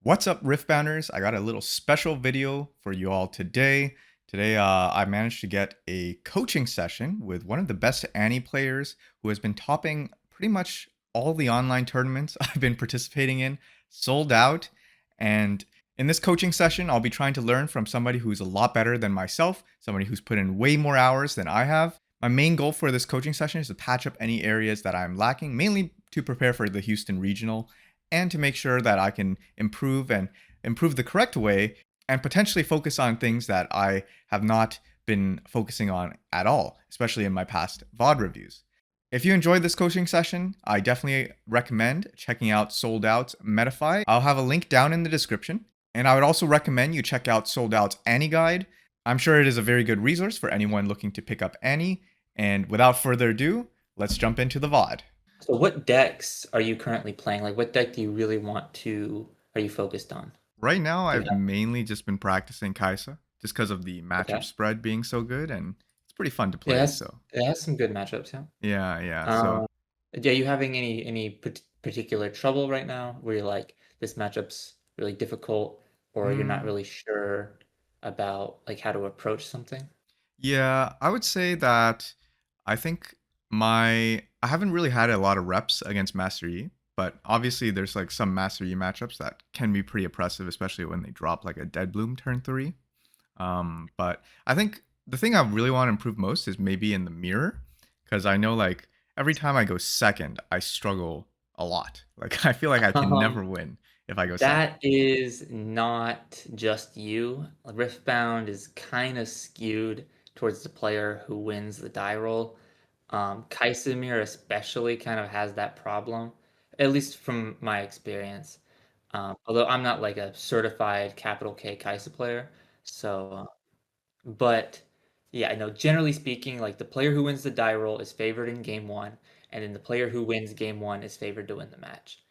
What's up, Riftbounders? I got a little special video for you all today. I managed to get a coaching session with one of the best Annie players who has been topping pretty much all the online tournaments I've been participating in, sold out. And in this coaching session, I'll be trying to learn from somebody who's a lot better than myself, somebody who's put in way more hours than I have. My main goal for this coaching session is to patch up any areas that I'm lacking, mainly to prepare for the Houston Regional and to make sure that I can improve the correct way and potentially focus on things that I have not been focusing on at all, especially in my past VOD reviews. If you enjoyed this coaching session, I definitely recommend checking out Sold Out's Metafy. I'll have a link down in the description. And I would also recommend you check out Sold Out's Annie Guide. I'm sure it is a very good resource for anyone looking to pick up Annie. And without further ado, let's jump into the VOD. So what decks are you currently playing? Like what deck do you really are you focused on? Right now, Do you I've mainly just been practicing Kaisa just because of the matchup okay. spread being so good, and it's pretty fun to It play. has So it has some good matchups, yeah. yeah, yeah. So Um, are you having any particular trouble right now where you're like this matchup's really difficult or you're not mm, really sure about like how to approach something? yeah, I would say that I think I haven't really had a lot of reps against Master Yi, but obviously there's like some Master Yi matchups that can be pretty oppressive, especially when they drop like a Dead Bloom turn 3. But I think the thing I really want to improve most is maybe in the mirror, because I know like every time I go second, I struggle a lot. Like I feel like I can Um, never win if I go second. that is not just you. Riftbound is kind of skewed towards the player who wins the die roll. Kaisimir especially kind of has that problem, at least from my experience. Although I'm not like a certified capital K Kaisa player, so but yeah, I know generally speaking, like the player who wins the die roll is favored in game one, and then the player who wins game one is favored to win the match.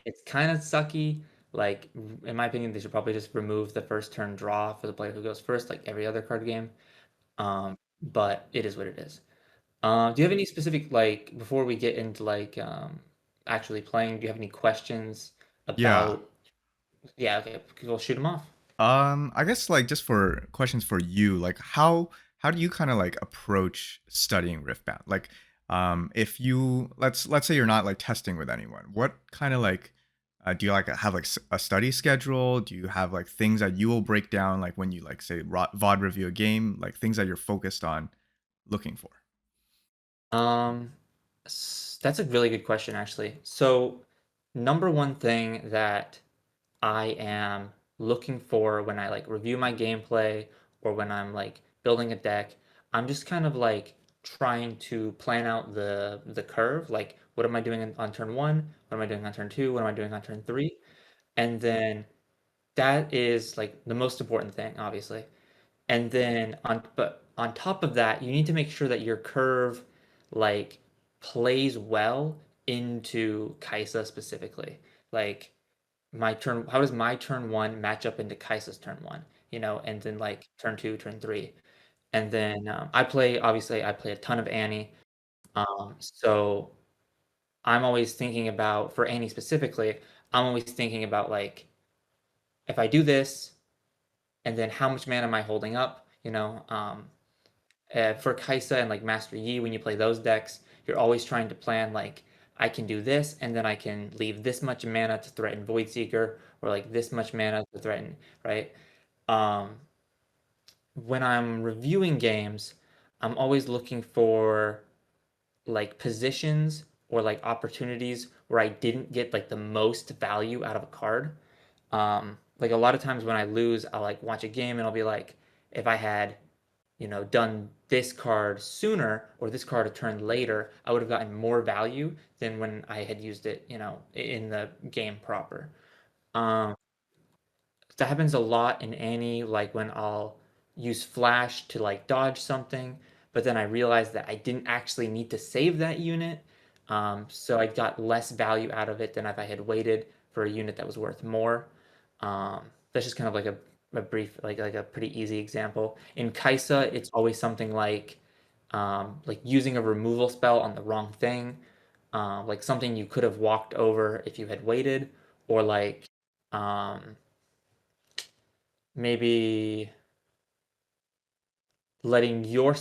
It's kind of sucky. Like in my opinion, they should probably just remove the first turn draw for the player who goes first, like every other card game. But it is what it is. Do you have any specific like before we get into like actually playing? Do you have any questions Yeah. about? Yeah, okay, we'll shoot them off. I guess like just for questions for you, like how do you kind of like approach studying Riftbound? Like, if you let's say you're not like testing with anyone, what kind of like do you like have like a study schedule? Do you have like things that you will break down like when you like say VOD review a game, like things that you're focused on looking for? Um, that's a really good question, actually. So, number one thing that I am looking for when I like review my gameplay or when I'm like building a deck, I'm just kind of like trying to plan out the curve. Like, what am I doing on turn one? What am I doing on turn two? What am I doing on turn three? And then that is like the most important thing, obviously. And then on top of that, you need to make sure that your curve like plays well into Kaisa specifically. Like my turn, how does my turn one match up into Kaisa's turn one? And then like turn two, turn three. And then obviously I play a ton of Annie. So I'm always thinking about for Annie specifically, I'm always thinking about like if I do this, and then how much mana am I holding up? For Kaisa and like Master Yi, when you play those decks, you're always trying to plan like I can do this, and then I can leave this much mana to threaten Void Seeker, or like this much mana to threaten, right? Um, when I'm reviewing games, I'm always looking for like positions or like opportunities where I didn't get like the most value out of a card. Like a lot of times when I lose, I'll like watch a game and I'll be like, if I had done this card sooner or this card a turn later, I would have gotten more value than when I had used it, in the game proper. Um, that happens a lot in Annie, like when I'll use Flash to like dodge something, but then I realized that I didn't actually need to save that unit. So I got less value out of it than if I had waited for a unit that was worth more. That's just kind of like a brief, like a pretty easy example. In Kaisa, it's always something like using a removal spell on the wrong thing, like something you could have walked over if you had waited, or like Um, maybe letting your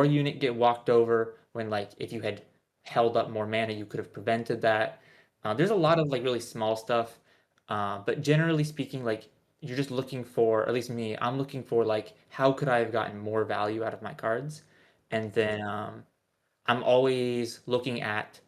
unit get walked over when like if you had held up more mana, you could have prevented that. There's a lot of like really small stuff, but generally speaking, like you're just looking for, at least me, I'm looking for like how could I have gotten more value out of my cards, and then I'm always looking at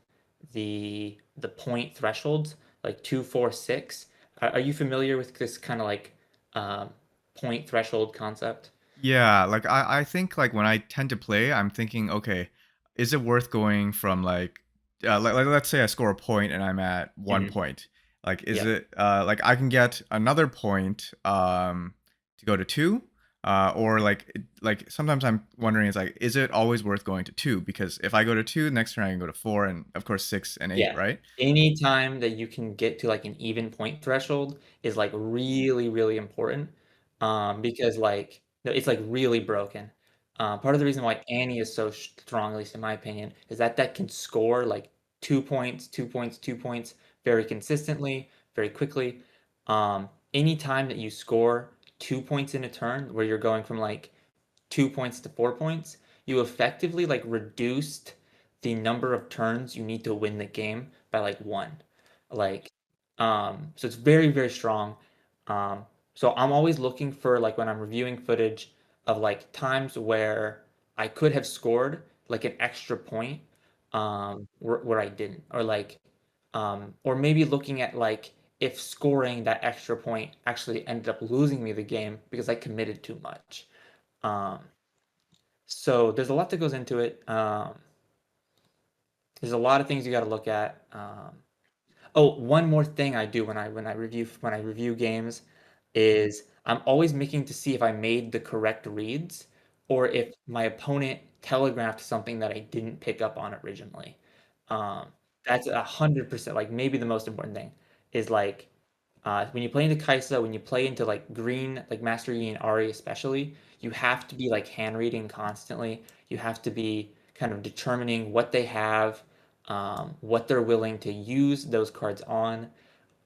the point thresholds, like 2, 4, 6. Are you familiar with this kind of like um, point threshold concept? Yeah, like I think like when I tend to play, I'm thinking, okay, is it worth going from like let's say I score a point and I'm at one Mhm. point. Like is Yep. it like I can get another point to go to two? Or like sometimes I'm wondering is like is it always worth going to two? Because if I go to two, next turn I can go to four and of course six and eight, Yeah. right? Any time that you can get to like an even point threshold is like really, really important. Because like no, it's like really broken. Part of the reason why Annie is so strong, at least in my opinion, is that that can score like 2 points, 2 points, 2 points very consistently, very quickly. Any time that you score 2 points in a turn where you're going from like 2 points to 4 points, you effectively like reduced the number of turns you need to win the game by like one. Like, so it's very, very strong. So I'm always looking for like when I'm reviewing footage of like times where I could have scored like an extra point, where I didn't, or like, or maybe looking at like if scoring that extra point actually ended up losing me the game because I committed too much. Um, so there's a lot that goes into it. There's a lot of things you got to look at. Oh, one more thing I do when I review games is I'm always making to see if I made the correct reads or if my opponent telegraphed something that I didn't pick up on originally. Um, that's 100% like maybe the most important thing is like when you play into Kaisa, when you play into like green, like Master Yi and Ari especially, you have to be like hand reading constantly. You have to be kind of determining what they have, what they're willing to use those cards on.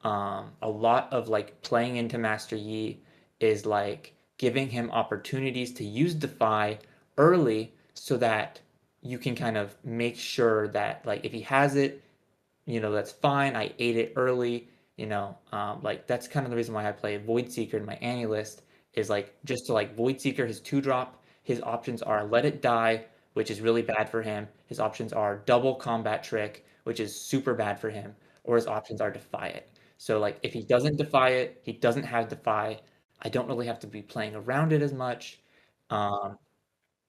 A lot of like playing into Master Yi is like giving him opportunities to use Defy early so that you can kind of make sure that like if he has it, that's fine. I ate it early. Like that's kind of the reason why I play Void Seeker in my Annie list is like just to like Void Seeker his 2-drop. His options are Let It Die, which is really bad for him. His options are Double Combat Trick, which is super bad for him, or his options are Defy It. So like if he doesn't defy it, he doesn't have Defy. I don't really have to be playing around it as much. Um,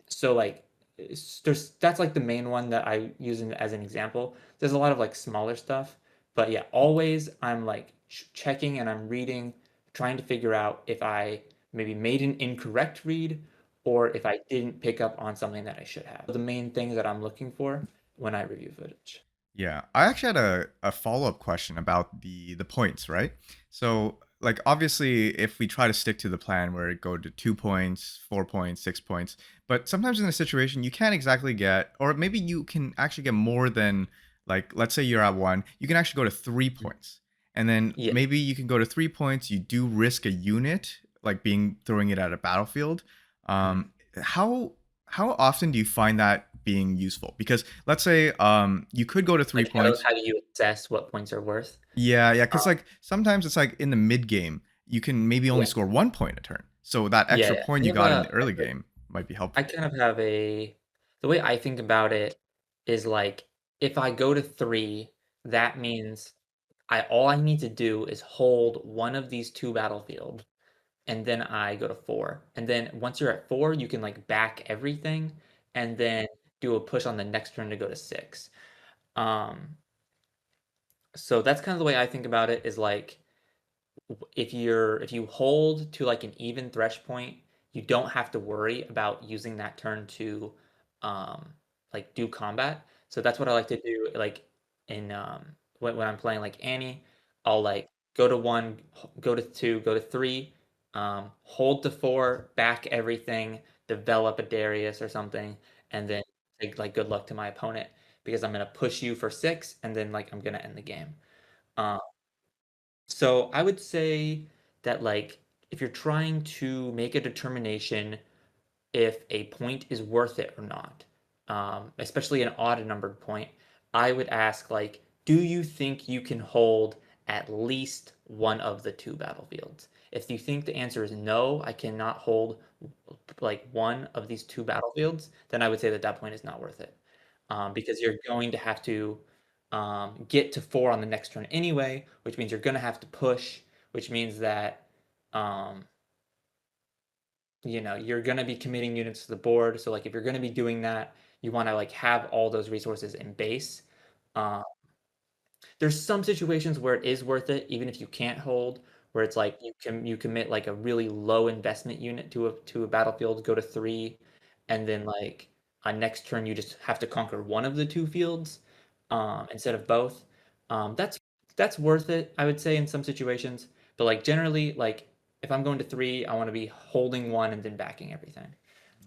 so like that's like the main one that I use as an example. There's a lot of like smaller stuff, but yeah, always I'm like checking and I'm reading, trying to figure out if I maybe made an incorrect read or if I didn't pick up on something that I should have. The main things that I'm looking for when I review footage. Yeah, I actually had a follow-up question about the points, right? So, like obviously if we try to stick to the plan where it go to 2 points, 4 points, 6 points, but sometimes in a situation you can't exactly get or maybe you can actually get more than like let's say you're at 1, you can actually go to 3 Mhm. points. And then Yeah. maybe you can go to 3 points, you do risk a unit like being throwing it at a battlefield. Mhm. Um how how often do you find that being useful? Because let's say you could go to 3 Like how points. how do you assess what points are worth? Yeah, yeah, Uh, because like sometimes it's like in the mid game, you can maybe only yeah. score 1 point a turn. So that Yeah, extra yeah. point you got in the early game might be I helpful. kind of have the way I think about it is like if I go to 3, that means I all I need to do is hold one of these 2 battlefield, and then I go to 4. And then once you're at 4, you can like back everything and then do a push on the next turn to go to 6. Um, so that's kind of the way I think about it is like if you hold to like an even thresh point, you don't have to worry about using that turn to like do combat. So that's what I like to do like in when I'm playing like Annie, I'll like go to 1, go to 2, go to 3, hold to 4, back everything, develop a Darius or something, and then like good luck to my opponent because I'm gonna push you for 6 and then like I'm gonna end the game. Um, So I would say that like if you're trying to make a determination if a point is worth it or not, especially an odd numbered point, I would ask like, do you think you can hold at least one of the two battlefields? If you think the answer is no, I cannot hold like one of these two battlefields, then I would say that that point is not worth it, because you're going to have to get to four on the next turn anyway, which means you're going to have to push, which means that um, you're going to be committing units to the board. So like if you're going to be doing that, you want to like have all those resources in base. Um, there's some situations where it is worth it, even if you can't hold, where it's like you commit like a really low investment unit to a battlefield, go to three, and then like on next turn you just have to conquer one of the two fields instead of both. That's worth it, I would say, in some situations. But like generally, like if I'm going to three, I want to be holding one and then backing everything.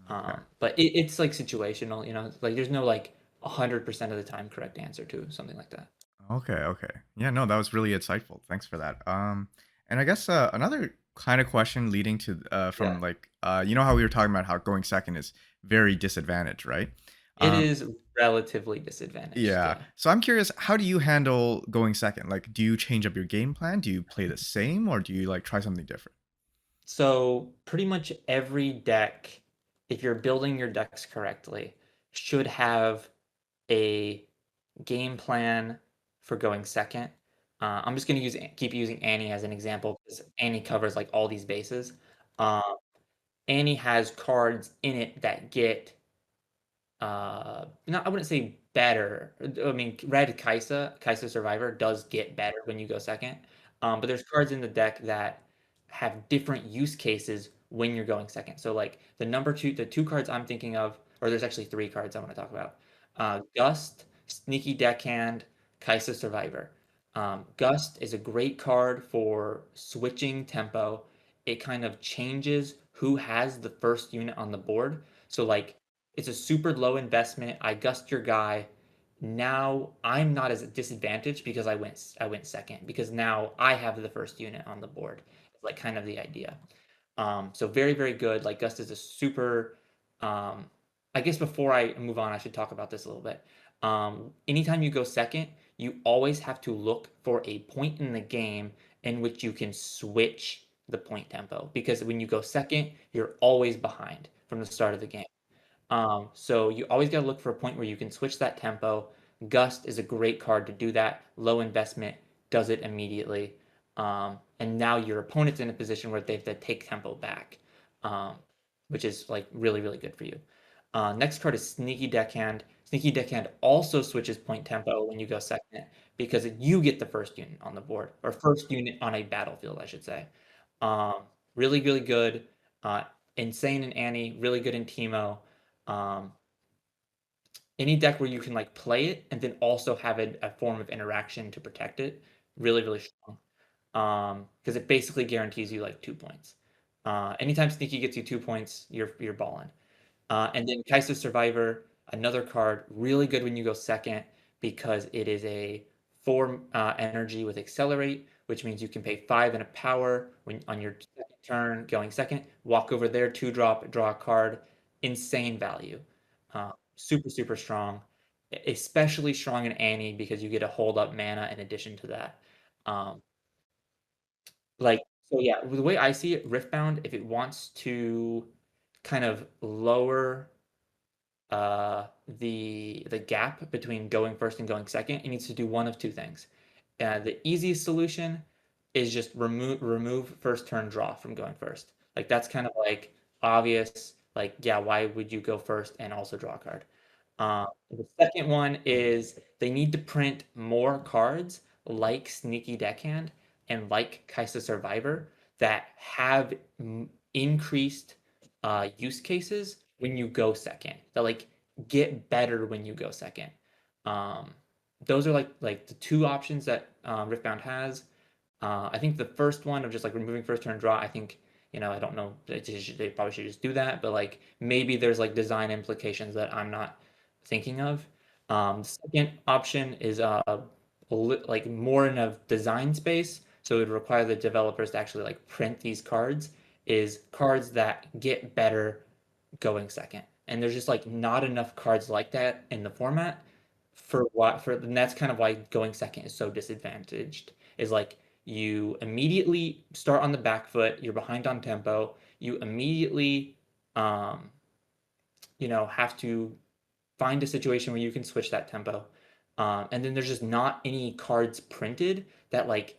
Okay. But it's like situational, like there's no like 100% of the time correct answer to something like that. Okay, okay. Yeah, no, that was really insightful. Thanks for that. And I guess another kind of question leading to Yeah. from like you know how we were talking about how going second is very disadvantaged, right? It Um, is relatively disadvantaged, yeah. yeah. So I'm curious, how do you handle going second? Like, do you change up your game plan? Do you play the same, or do you like try something different? So pretty much every deck, if you're building your decks correctly, should have a game plan for going second. I'm just going to keep using Annie as an example because Annie covers like all these bases. Uh, Annie has cards in it that get not I wouldn't say better. I mean, Red Kaisa Survivor does get better when you go second. But there's cards in the deck that have different use cases when you're going second. So like the two cards I'm thinking of, or there's actually three cards I want to talk about. Gust, Sneaky Deckhand, Kaisa Survivor. Gust is a great card for switching tempo. It kind of changes who has the first unit on the board. So like it's a super low investment. I gust your guy. Now I'm not as disadvantaged because I went second because now I have the first unit on the board. It's like kind of the idea. So very, very good. Like Gust is a super I guess before I move on, I should talk about this a little bit. Anytime you go second, you always have to look for a point in the game in which you can switch the point tempo because when you go second, you're always behind from the start of the game. So you always got to look for a point where you can switch that tempo. Gust is a great card to do that. Low investment, does it immediately. And now your opponent's in a position where they have to take tempo back, um, which is like really, really good for you. Next card is Sneaky Deckhand. Sneaky Deckhand also switches point tempo when you go second because you get the first unit on the board, or first unit on a battlefield, I should say. Really, really good. Uh, Insane in Annie, really good in Teemo. Um, any deck where you can like play it and then also have a form of interaction to protect it, really, really strong. Because it basically guarantees you like 2 points. Anytime Sneaky gets you 2 points, you're balling. And then Kaiser Survivor, another card, really good when you go second because it is a 4 energy with Accelerate, which means you can pay 5 and a power when on your second turn going second. Walk over there, 2 drop, draw a card. Insane value. Super, super strong. Especially strong in Annie because you get to hold up mana in addition to that. Um, so yeah, the way I see it, Riftbound, if it wants to kind of lower the gap between going first and going second, it needs to do one of two things. The easiest solution is just remove first turn draw from going first. Like that's kind of like obvious. Like yeah, why would you go first and also draw a card? The second one is they need to print more cards like Sneaky Deckhand and like Kaisa Survivor that have increased use cases when you go second. That like get better when you go second. Um, those are like the two options that Riftbound has. I think the first one of just like removing first turn draw, I think, I don't know, they probably should just do that, but like maybe there's like design implications that I'm not thinking of. The second option is like more in a design space. So it would require the developers to actually like print these cards, is cards that get better going second. And there's just like not enough cards like that in the format for what for and that's kind of why going second is so disadvantaged. Is like you immediately start on the back foot, you're behind on tempo, you immediately um have to find a situation where you can switch that tempo. And then there's just not any cards printed that like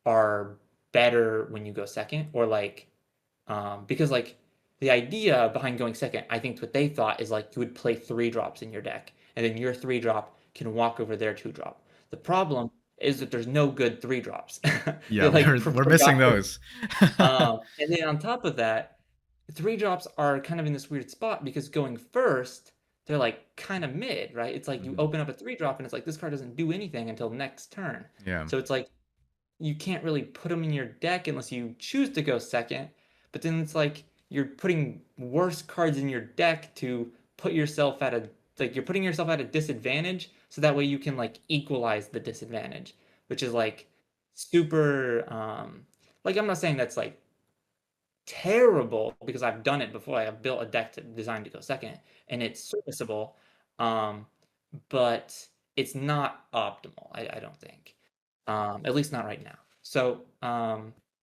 are better when you go second, or like because like the idea behind going second, I think what they thought is like you would play three drops in your deck, and then your three drop can walk over their two drop. The problem is that there's no good three drops. They Yeah, like we're missing forgot to. those. And then on top of that, three drops are kind of in this weird spot because going first, they're like kind of mid, right? It's like you Mhm. open up a three drop and it's like this card doesn't do anything until next turn. Yeah. So it's like you can't really put them in your deck unless you choose to go second. But then it's like you're putting worse cards in your deck to put yourself at a like you're putting yourself at a disadvantage so that way you can like equalize the disadvantage, which is like super like I'm not saying that's like terrible because I've done it before. I've built a deck designed to go second, and it's serviceable, um, but it's not optimal. I don't think, at least not right now. So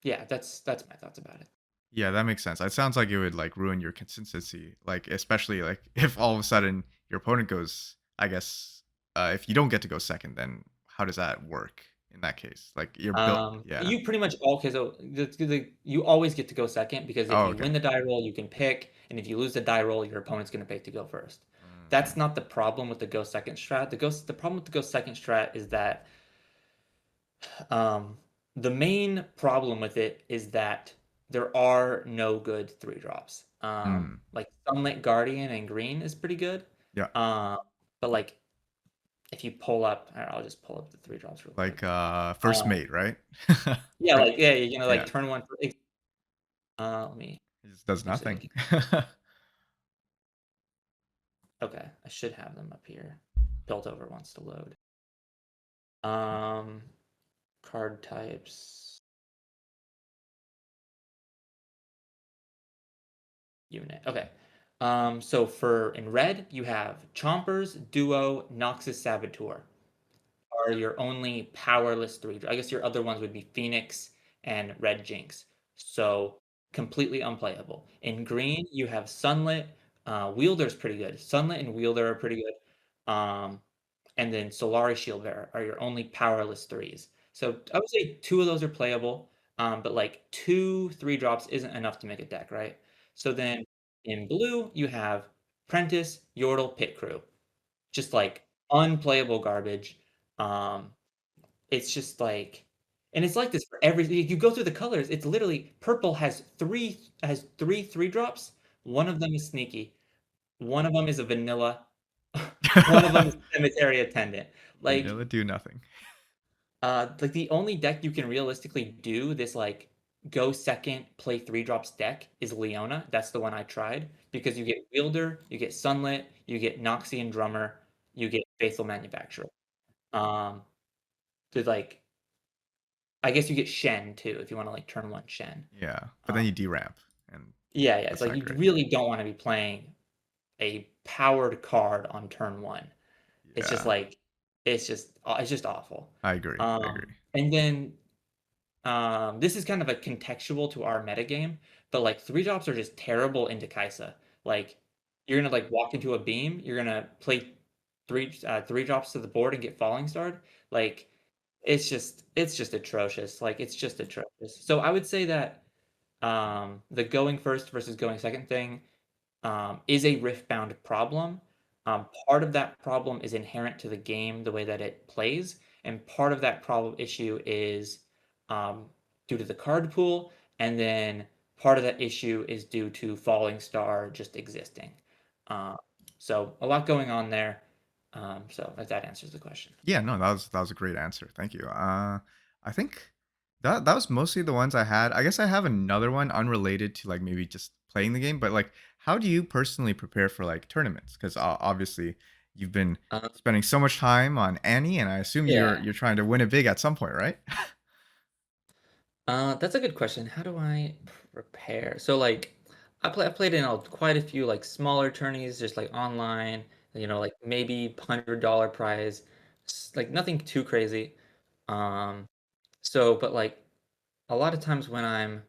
yeah, that's my thoughts about it. Yeah, that makes sense. It sounds like it would like ruin your consistency, like especially like if all of a sudden your opponent goes, I guess, if you don't get to go second, then how does that work in that case? Like you're built, yeah. You pretty much all okay. So you always get to go second because if Oh, you okay. win the die roll, you can pick, and if you lose the die roll, your opponent's going to pick to go first. That's Mm, not the problem with the go second strat. The problem with the go second strat is that Um, the main problem with it is that there are no good three drops. mm, Like Sunlit Guardian and Green is pretty good. yeah, Um, but like if you pull up, I'll just pull up the three drops real like quick. first Um, mate, right? yeah, For- like yeah, you're gonna like yeah, turn one. Let me it just does actually nothing. look. Okay, I should have them up here. Built over wants to load. Um, Card types unit. Okay. So for in red, you have Chompers, Duo, Noxus Saboteur are your only powerless three. I guess your other ones would be Phoenix and Red Jinx. So completely unplayable. In green, you have Sunlit. Wielder's pretty good. Sunlit and Wielder are pretty good. And then Solari Shieldbearer are your only powerless threes. So I would say two of those are playable, but like two three drops isn't enough to make a deck, right? So then in blue, you have Prentice, Yordle, Pit Crew. Just like unplayable garbage. Um, it's just like, and it's like this for every. You go through the colors. It's literally purple has three drops. One of them is sneaky. One of them is a vanilla. One of them is cemetery attendant. Like Vanilla do nothing. like the only deck you can realistically do this like go second, play three drops deck is Leona. That's the one I tried because you get Wielder, you get Sunlit, you get Noxian Drummer, you get Faithful Manufacturer. Um, to like I guess you get Shen too if you want to like turn one Shen. Yeah, but then Um, you deramp, and yeah, it's that's like not you great. really don't want to be playing a powered card on turn one. It's just Yeah, like it's just awful. I agree. I agree. And then this is kind of a contextual to our metagame, but like three drops are just terrible into Kaisa. Like you're gonna like walk into a beam, you're gonna play three drops to the board and get falling starred. Like it's just atrocious. Like it's just atrocious. So I would say that the going first versus going second thing is a Riftbound problem. Part of that problem is inherent to the game, the way that it plays, and part of that problem issue is due to the card pool, and then part of that issue is due to Falling Star just existing. Uh, so a lot going on there. So if that answers the question. Yeah, no, that was a great answer. Thank you. I think that was mostly the ones I had. I guess I have another one unrelated to like maybe just playing the game, but like, how do you personally prepare for like tournaments? Because obviously you've been Uh, spending so much time on Annie, and I assume you're yeah. you're trying to win it big at some point, right? That's a good question. How do I prepare? So like I've played in quite a few like smaller tourneys, just like online, like maybe $100 prize, like nothing too crazy. Um, but like a lot of times when I'm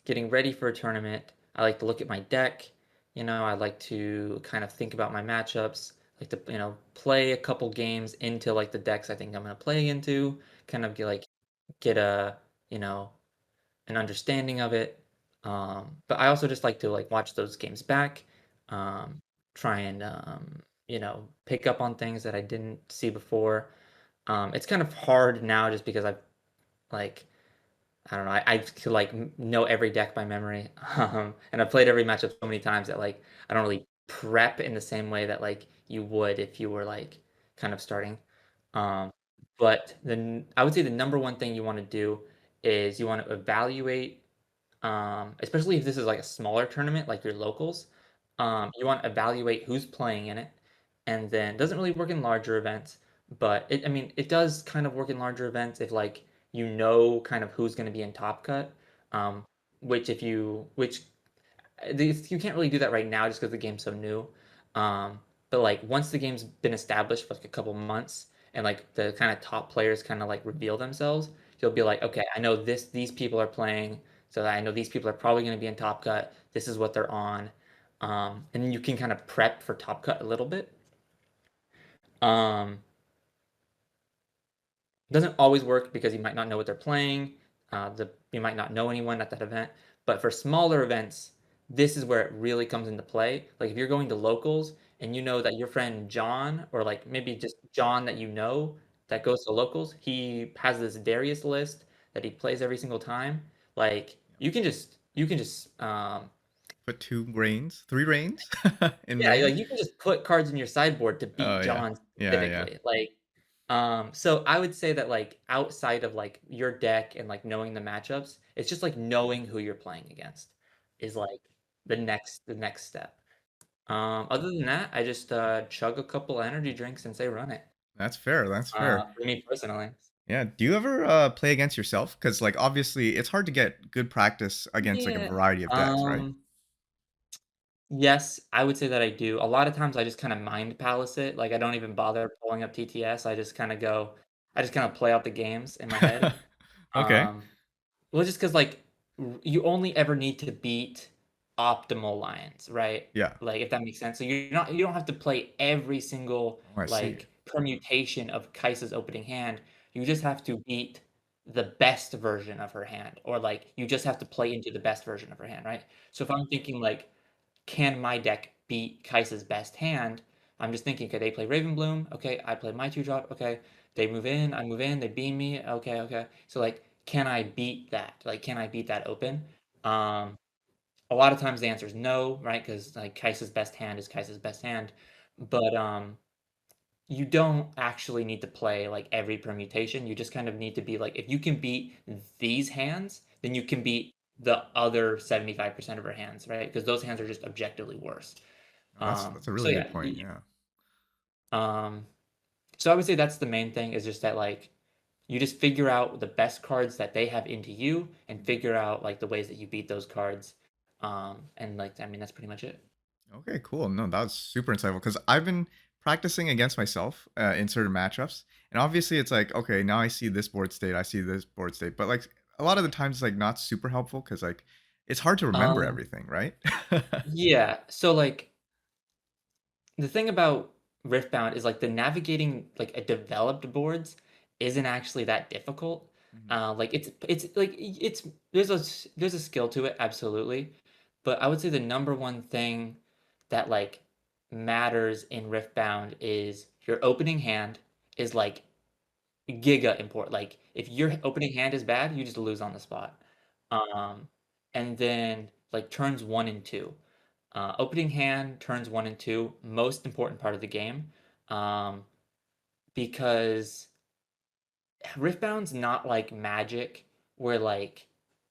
getting ready for a tournament, I like to look at my deck. I like to kind of think about my matchups, like to, play a couple games into like the decks I think I'm going to play into, kind of get a, you know, an understanding of it. But I also just like to like watch those games back, um, try and pick up on things that I didn't see before. It's kind of hard now just because I've like I don't know. I could like know every deck by memory, and I've played every matchup so many times that like I don't really prep in the same way that like you would if you were like kind of starting. Um, but then I would say the number one thing you want to do is you want to evaluate, especially if this is like a smaller tournament like your locals. You want to evaluate who's playing in it, and then it doesn't really work in larger events, but I mean, it does kind of work in larger events if like kind of who's going to be in Top Cut. Um, which you can't really do that right now just because the game's so new. But like once the game's been established for like a couple months and like the kind of top players kind of like reveal themselves, you'll be like, okay, I know these people are playing, so that I know these people are probably going to be in Top Cut. This is what they're on, and then you can kind of prep for Top Cut a little bit. Um, Doesn't always work because you might not know what they're playing. You might not know anyone at that event. But for smaller events, this is where it really comes into play. Like if you're going to locals and you know that your friend John, or like maybe just John that you know that goes to locals, he has this Darius list that he plays every single time. Like you can just Put two reigns, three reigns in yeah, main. like you can just put cards in your sideboard to beat Oh yeah, John yeah, yeah. specifically. So I would say that like outside of like your deck and like knowing the matchups, it's just like knowing who you're playing against is like the next step. Other than that, I just chug a couple energy drinks and say run it. That's fair. That's fair. For me personally. Yeah. Do you ever play against yourself? Because like obviously it's hard to get good practice against like a Yeah. variety of decks, right? Yes, I would say that I do. A lot of times I just kind of mind palace it. Like I don't even bother pulling up TTS. I just kind of play out the games in my head. Okay. Um, well, just because like you only ever need to beat optimal lines, right? Yeah. Like if that makes sense. So you don't have to play every single Oh, I see. like permutation of Kaisa's opening hand. You just have to beat the best version of her hand, or like you just have to play into the best version of her hand, right? So if I'm thinking like can my deck beat Kaisa's best hand? I'm just thinking, okay, they play Ravenbloom. Okay, I play my 2-drop. Okay, they move in, I move in, they beam me. Okay, okay. So like, can I beat that? Like, can I beat that open? Um, a lot of times the answer is no, right? Because like Kaisa's best hand is Kaisa's best hand. But you don't actually need to play like every permutation. You just kind of need to be like, if you can beat these hands, then you can beat the other 75% of her hands, right? Because those hands are just objectively worse. Oh, that's a So really good yeah, point. Yeah. um, so I would say that's the main thing is just that like you just figure out the best cards that they have into you and figure out like the ways that you beat those cards. And like I mean that's pretty much it. Okay, cool. No, that was super insightful because I've been practicing against myself in certain matchups, and obviously it's like, okay, now I see this board state, I see this board state, but like a lot of the times, it's like not super helpful because like it's hard to remember Um, everything, right? yeah. So like the thing about Riftbound is like the navigating like a developed boards isn't actually that difficult. Mhm. Like it's like it's there's a skill to it, absolutely. But I would say the number one thing that like matters in Riftbound is your opening hand is like giga important. Like if your opening hand is bad, you just lose on the spot. Um, and then like turns one and two. Opening hand, turns one and two, most important part of the game. Um, because Riftbound's not like Magic, where like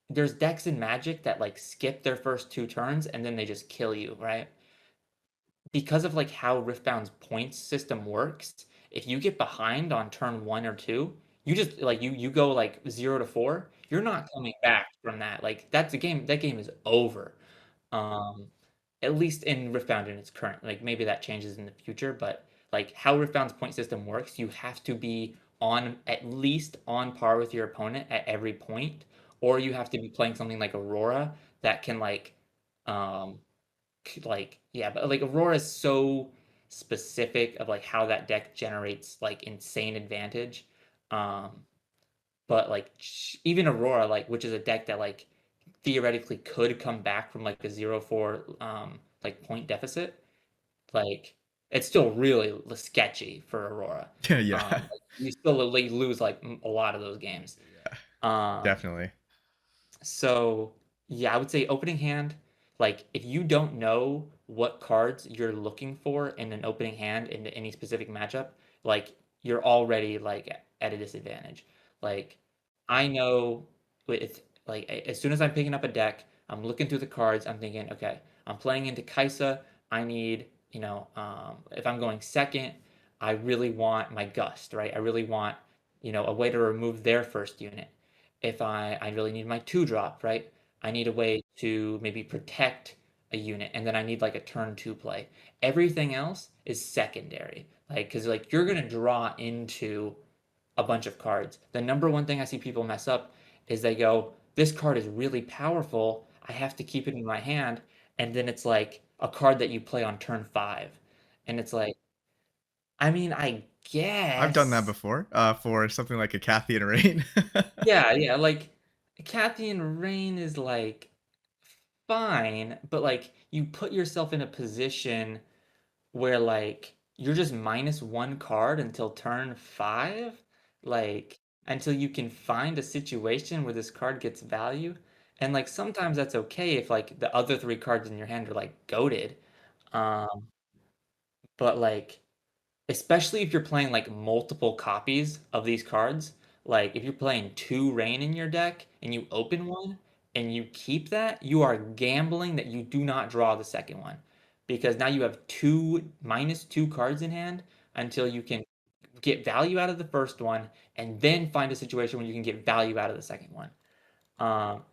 there's decks in Magic that like skip their first two turns and then they just kill you, right? Because of like how Riftbound's points system works, if you get behind on turn one or two, you just like you go like 0 to 4, you're not coming back from that. Like that's a game. That game is over. Um, at least in Riftbound in its current. Like maybe that changes in the future, but like how Riftbound's point system works, you have to be on at least on par with your opponent at every point, or you have to be playing something like Aurora that can um like yeah, but like Aurora is so specific of like how that deck generates like insane advantage. Um, but like even Aurora, like which is a deck that like theoretically could come back from like a 0-4 like point deficit, like it's still really sketchy for Aurora. Yeah, yeah. Like, you still like, lose like a lot of those games. Yeah, Um, definitely. so yeah, I would say opening hand, like if you don't know what cards you're looking for in an opening hand in any specific matchup, like you're already like at a disadvantage. Like I know with like as soon as I'm picking up a deck, I'm looking through the cards, I'm thinking, okay, I'm playing into Kaisa, I need, if I'm going second, I really want my gust, right? I really want, a way to remove their first unit. If I really need my 2-drop, right? I need a way to maybe protect a unit, and then I need like a turn 2 play. Everything else is secondary. Like, because like you're gonna draw into a bunch of cards. The number one thing I see people mess up is they go, this card is really powerful. I have to keep it in my hand. And then it's like a card that you play on turn 5. And it's like, I mean, I I've done that guess. before, for something like a Kathy and Rain. Yeah, yeah, like Kathy and Rain is like fine, but like you put yourself in a position where like you're just -1 card until turn 5, like until you can find a situation where this card gets value. And like sometimes that's okay if like the other 3 cards in your hand are like goated. Um, but like especially if you're playing like multiple copies of these cards, like if you're playing 2 Rain in your deck and you open one and you keep that, you are gambling that you do not draw the second one. Because now you have two -2 cards in hand until you can get value out of the first one and then find a situation where you can get value out of the second one.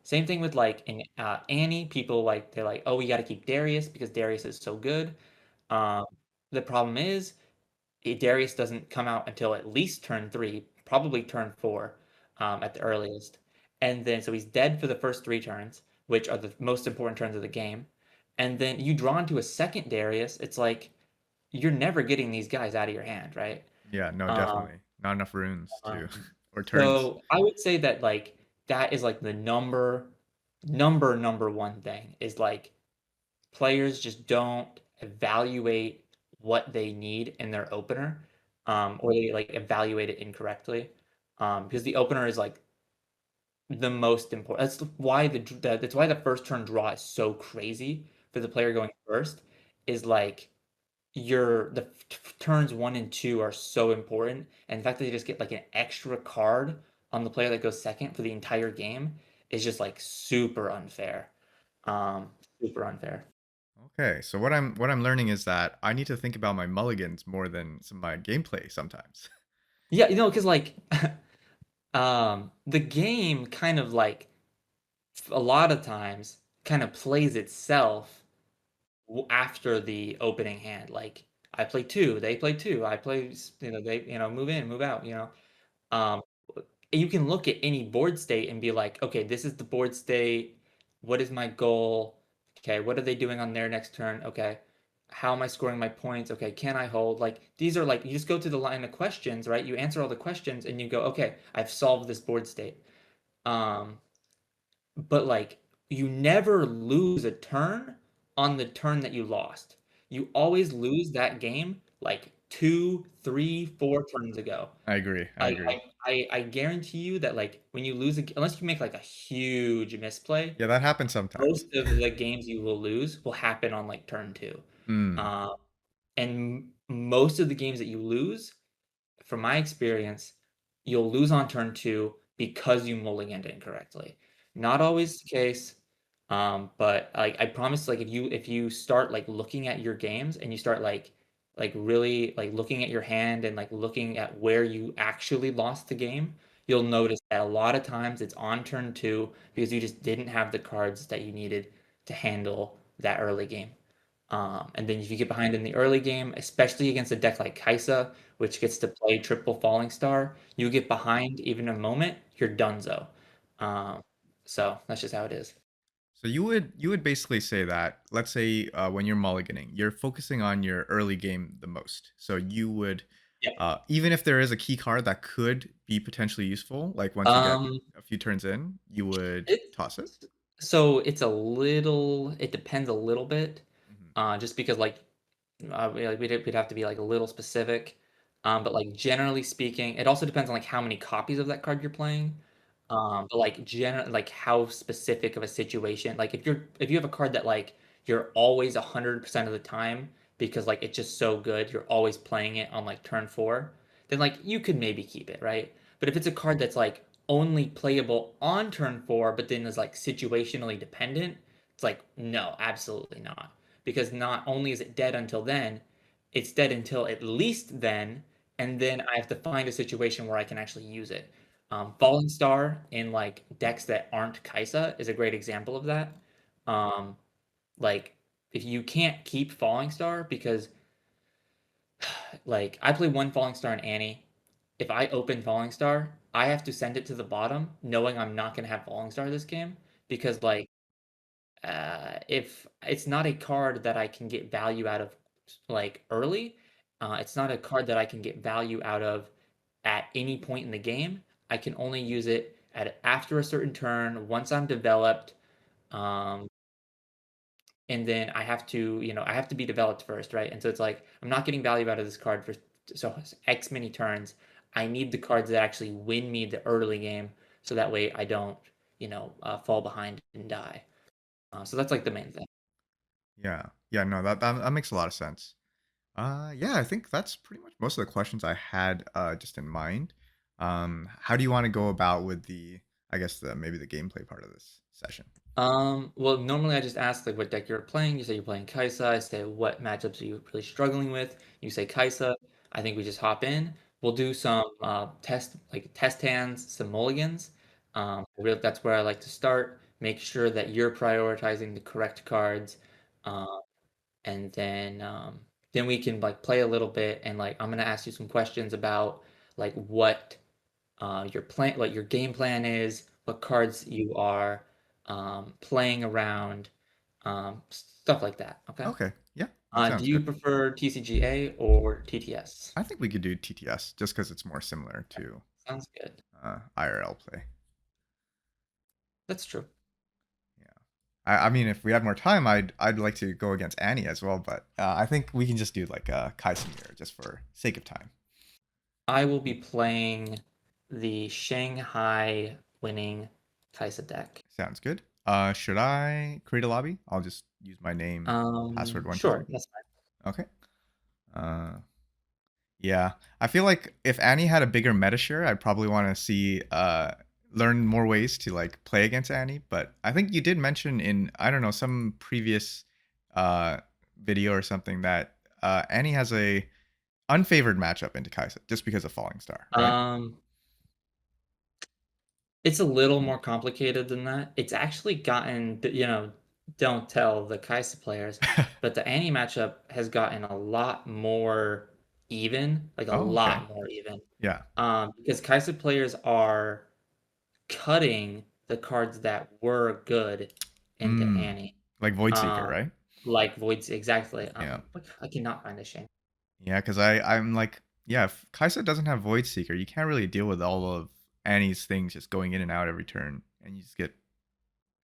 Same thing with like in Annie, people like they're like, oh, we got to keep Darius because Darius is so good. Um, the problem is Darius doesn't come out until at least turn 3, probably turn 4 at the earliest. And then, so he's dead for the first 3 turns, which are the most important turns of the game. And then you draw into a second Darius, it's like you're never getting these guys out of your hand, right? Yeah, no, Um, definitely. Not enough runes to um, or turns. so I would say that like that is like the number one thing is like players just don't evaluate what they need in their opener, or they like evaluate it incorrectly, because the opener is like the most important. That's why the first turn draw is so crazy for the player going first. Is like turns 1 and 2 are so important, and the fact that they just get like an extra card on the player that goes second for the entire game is just like super unfair. Um, super unfair. Okay, so what I'm learning is that I need to think about my mulligans more than some of my gameplay sometimes. Yeah, because like the game kind of like a lot of times kind of plays itself after the opening hand. Like I play 2, they play 2, I play, they, move in, move out, Um, you can look at any board state and be like, okay, this is the board state. What is my goal? Okay, what are they doing on their next turn? Okay, how am I scoring my points? Okay, can I hold? Like these are like you just go through the line of questions, right? You answer all the questions and you go, okay, I've solved this board state. Um, but like you never lose a turn on the turn that you lost. You always lose that game like 2, 3, 4 turns ago. I agree. I Like agree. I guarantee you that like when you lose unless you make like a huge misplay, Yeah, that happens sometimes. most of the games you will lose will happen on like turn 2. Mm, Um, and most of the games that you lose, from my experience, you'll lose on turn 2 because you mulliganed incorrectly. Not always the case, but like I promise, like if you start like looking at your games and you start like really like looking at your hand and like looking at where you actually lost the game, you'll notice that a lot of times it's on turn 2 because you just didn't have the cards that you needed to handle that early game. And then if you get behind in the early game, especially against a deck like Kaisa, which gets to play triple Falling Star, you get behind even a moment, you're donezo. Um, so that's just how it is. So you would basically say that, let's say, when you're mulliganing, you're focusing on your early game the most. So you would, Yeah. even if there is a key card that could be potentially useful, like once you get Um, a few turns in, you would it toss it. so it depends a little bit, Mhm. just because we'd have to be like a little specific. But like generally speaking, it also depends on like how many copies of that card you're playing. But like like how specific of a situation. Like if you have a card that like you're always 100% of the time because like it's just so good, you're always playing it on like turn 4, then like you could maybe keep it, right? But if it's a card that's like only playable on turn 4, but then is like situationally dependent, it's like no, absolutely not. Because not only is it dead until then, it's dead until at least then, and then I have to find a situation where I can actually use it. Falling Star in like decks that aren't Kaisa is a great example of that. Um, like if you can't keep Falling Star because like I play one Falling Star in Annie. If I open Falling Star, I have to send it to the bottom, knowing I'm not gonna have Falling Star this game because like if it's not a card that I can get value out of like early, it's not a card that I can get value out of at any point in the game. I can only use it at after a certain turn once I'm developed. Um, and then I have to, I have to be developed first, right? And so it's like I'm not getting value out of this card for so X many turns. I need the cards that actually win me the early game, so that way I don't, fall behind and die. So that's like the main thing. Yeah, yeah, no, that makes a lot of sense. Yeah, I think that's pretty much most of the questions I had just in mind. How do you want to go about with the, I guess the maybe the gameplay part of this session? Well, normally I just ask like what deck you're playing. You say you're playing Kaisa. I say what matchups are you really struggling with. You say Kaisa. I think we just hop in. We'll do some test hands, some mulligans. That's where I like to start. Make sure that you're prioritizing the correct cards, um, and then we can like play a little bit. And like I'm gonna ask you some questions about like what your plan, what your game plan is, what cards you are playing around, stuff like that. Okay. Okay, yeah, that Do sounds you good. prefer TCGA or TTS? I think we could do TTS just because it's more similar Okay, to sounds good. IRL play. That's true. Yeah. I mean, if we had more time, I'd like to go against Annie as well, but I think we can just do like Kaisimir just for sake of time. I will be playing the Shanghai winning Kaisa deck. Sounds good. Should I create a lobby? I'll just use my name, password one two Sure, three. that's fine. Okay. Uh, yeah, I feel like if Annie had a bigger meta share, I'd probably want to see learn more ways to like play against Annie. But I think you did mention in, I don't know, some previous uh video or something that Annie has a unfavored matchup into Kaisa just because of Falling Star, right? Um, It's a little more complicated than that. It's actually gotten, don't tell the Kai'Sa players, but the Annie matchup has gotten a lot more even, like a Oh, okay. lot more even. Yeah. Because Kai'Sa players are cutting the cards that were good into Mm. Annie. Like Void Seeker, Um, right? like Voids, exactly. Yeah. I cannot find a shame. Yeah, because I'm like, yeah, if Kaisa doesn't have Void Seeker, you can't really deal with all of Annie's things just going in and out every turn, and you just get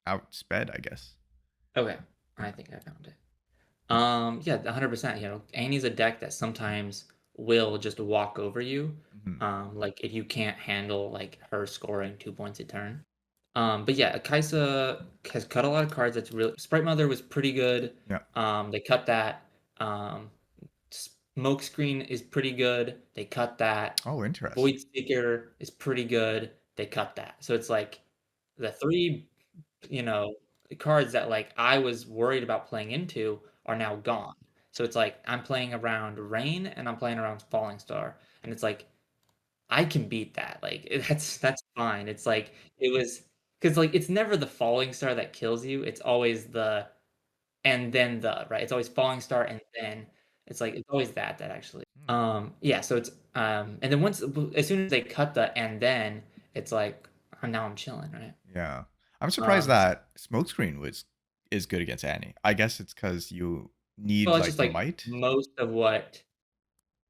outsped, I guess. Okay, Yeah. I think I found it. Yeah, 100%. Annie's a deck that sometimes will just walk over you. Mhm. Like if you can't handle like her scoring 2 points a turn. But yeah, Kaisa has cut a lot of cards. That's really Sprite Mother was pretty good. Yeah. They cut that. Smokescreen is pretty good. They cut that. Oh, interesting. Void Seeker is pretty good. They cut that. So it's like the three, you know, cards that like I was worried about playing into are now gone. So it's like I'm playing around Rain and I'm playing around Falling Star. And it's like I can beat that, like, that's fine. It's like it was because like, it's never the falling star that kills you, it's always the and then the, right? It's always falling star and then. It's always that actually. Hmm. Yeah, so it's, and then as soon as they cut the and then, it's like, "Oh, now I'm chilling," right? Yeah. I'm surprised So that Smokescreen was is good against Annie. I guess it's because you need well, it's like just the like might. most of what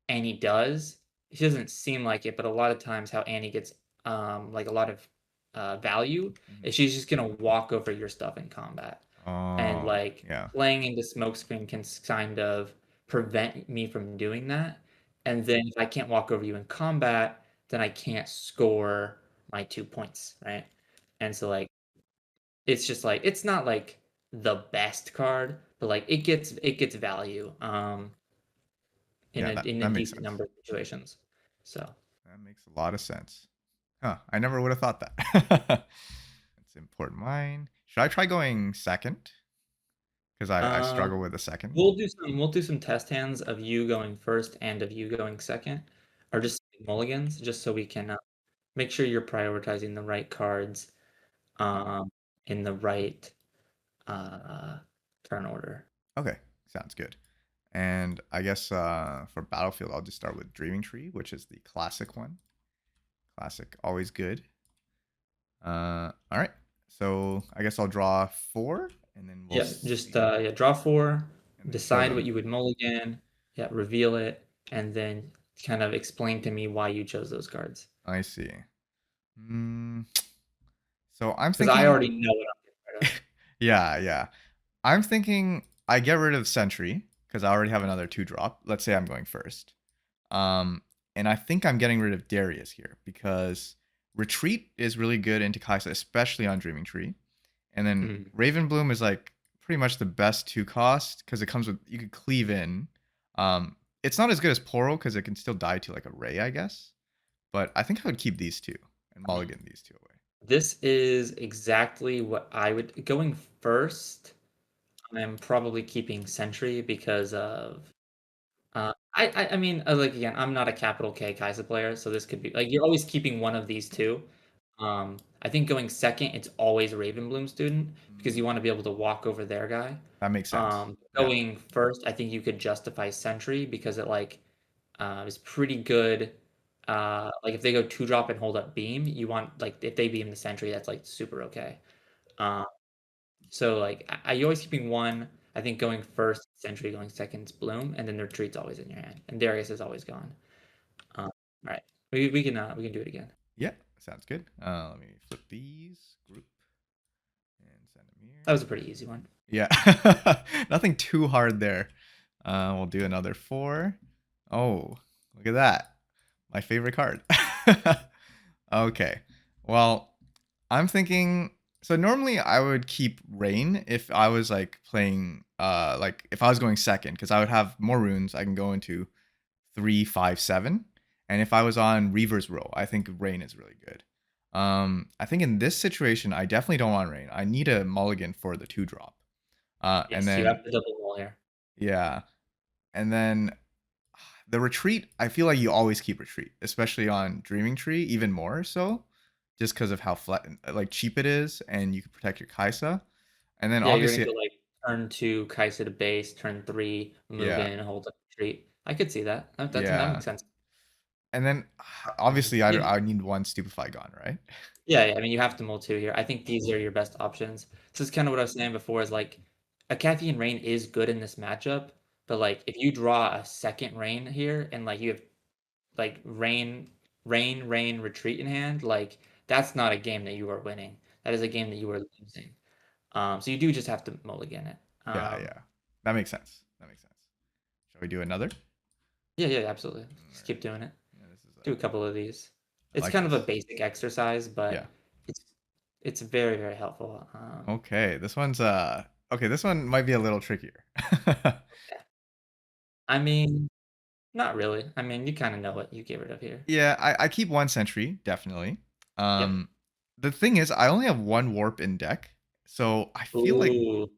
Annie does, she doesn't seem like it, but a lot of times how Annie gets, like, a lot of, value Mhm. is she's just gonna walk over your stuff in combat. And, Oh, like, yeah. playing into smokescreen can kind of prevent me from doing that, and then if I can't walk over you in combat, then I can't score my 2 points, right? And so, like, it's just, like it's not, like, the best card, but, like, it gets value, in Yeah, a that in a that makes decent sense. number of situations. So, That makes a lot of sense. Huh, I never would have thought that. It's important mine. Should I try going second? Because I struggle um, with the second. we'll do some test hands of you going first and of you going second, or just mulligans, just so we can, make sure you're prioritizing the right cards, um, in the right, uh, turn order. Okay, sounds good. And I guess for Battlefield, I'll just start with Dreaming Tree, which is the classic one. Classic, always good. All right. So I guess I'll draw four, and then we'll Yeah, just, see, yeah, draw 4, and then show decide what them. you would mulligan, yeah, reveal it, and then kind of explain to me why you chose those cards. I see. Mm, so I'm Because I thinking, already know what I'm getting rid of. yeah, yeah. I'm thinking I get rid of Sentry because I already have another two drop. Let's say I'm going first. Um, and I think I'm getting rid of Darius here because Retreat is really good into Kaisa, especially on Dreaming Tree. And then Mhm. Raven Bloom is like pretty much the best two cost because it comes with you could cleave in. It's not as good as Poro because it can still die to like a Ray, I guess. But I think I would keep these two and mulligan these two away. This is exactly what I would going first, I'm probably keeping Sentry because of I mean, like, again, I'm not a capital K Kai'Sa player, so this could be like, you're always keeping one of these 2. I think going second, it's always Ravenbloom student because Mm, you wanna be able to walk over their guy. that makes sense. Yeah. Going first, I think you could justify Sentry because it, like, is pretty good, like, if they go 2 drop and hold up beam, you want like, if they beam the Sentry, that's, like, super okay. Um so, like, you always keeping 1. I think going first, Sentry, going second's Bloom, and then the retreat's always in your hand, and Darius is always gone. Alright. We can do it again. Yeah. Sounds good. Let me flip these group and send them That was a here. pretty easy one. Yeah. Nothing too hard there. We'll do another four. Oh, look at that. My favorite card. Okay. Well, I'm thinking so normally I would keep Rain if I was like playing like if I was going second because I would have more runes. I can go into 3, 5, 7. And if I was on Reaver's row, I think Rain is really good. I think in this situation, I definitely don't want Rain. I need a mulligan for the two drop. And Yes, you then have the double wall here. yeah, and then the retreat. I feel like you always keep retreat, especially on Dreaming Tree, even more so, just because of how flat, like cheap it is, and you can protect your Kaisa. And then Yeah, you're gonna obviously, go, like, turn 2, Kai'Sa to base, turn 3, move yeah, in, hold up retreat. I could see that. That yeah, makes sense. and then obviously Yeah. I need one Stupefy gone, right? Yeah, yeah, I mean, you have to mull 2 here. I think these are your best options. This is kinda what I was saying before is, like, a Cathyan Rain is good in this matchup, but, like, if you draw a second Rain here and, like, you have, like, Rain, Retreat in hand, like, that's not a game that you are winning. That is a game that you are losing. So you do just have to mulligan it. Yeah, yeah, that makes sense. That makes sense. Shall we do another? Yeah, yeah, absolutely. All Just right. keep doing it. Yeah, this is Do a couple of these. I It's like kind of a this. basic exercise, Yeah. but it's it's very, very helpful. Okay, this one's okay, this one might be a little trickier. Yeah. I mean, not really. I mean, you kinda know what you get rid of here. Yeah, I keep one sentry, definitely. Yep. Um the thing is I only have one warp in deck. So I feel like Ooh,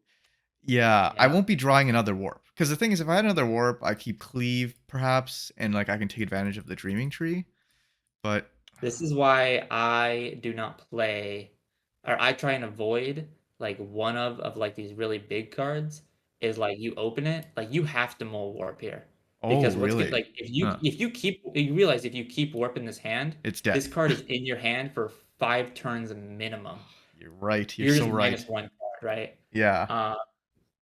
yeah, I yeah. won't be drawing another warp. Because the thing is if I had another warp, I keep cleave perhaps and like I can take advantage of the dreaming tree. But This is why I do not play, or I try and avoid like one of like these really big cards is like you open it, like you have to mull warp here. oh, Because what's good really? like Huh. if you keep you realize if you keep warp in this hand, It's this dead. card is in your hand for 5 turns minimum. You're right. You're You're so just right. -1 card, right? Yeah. Uh,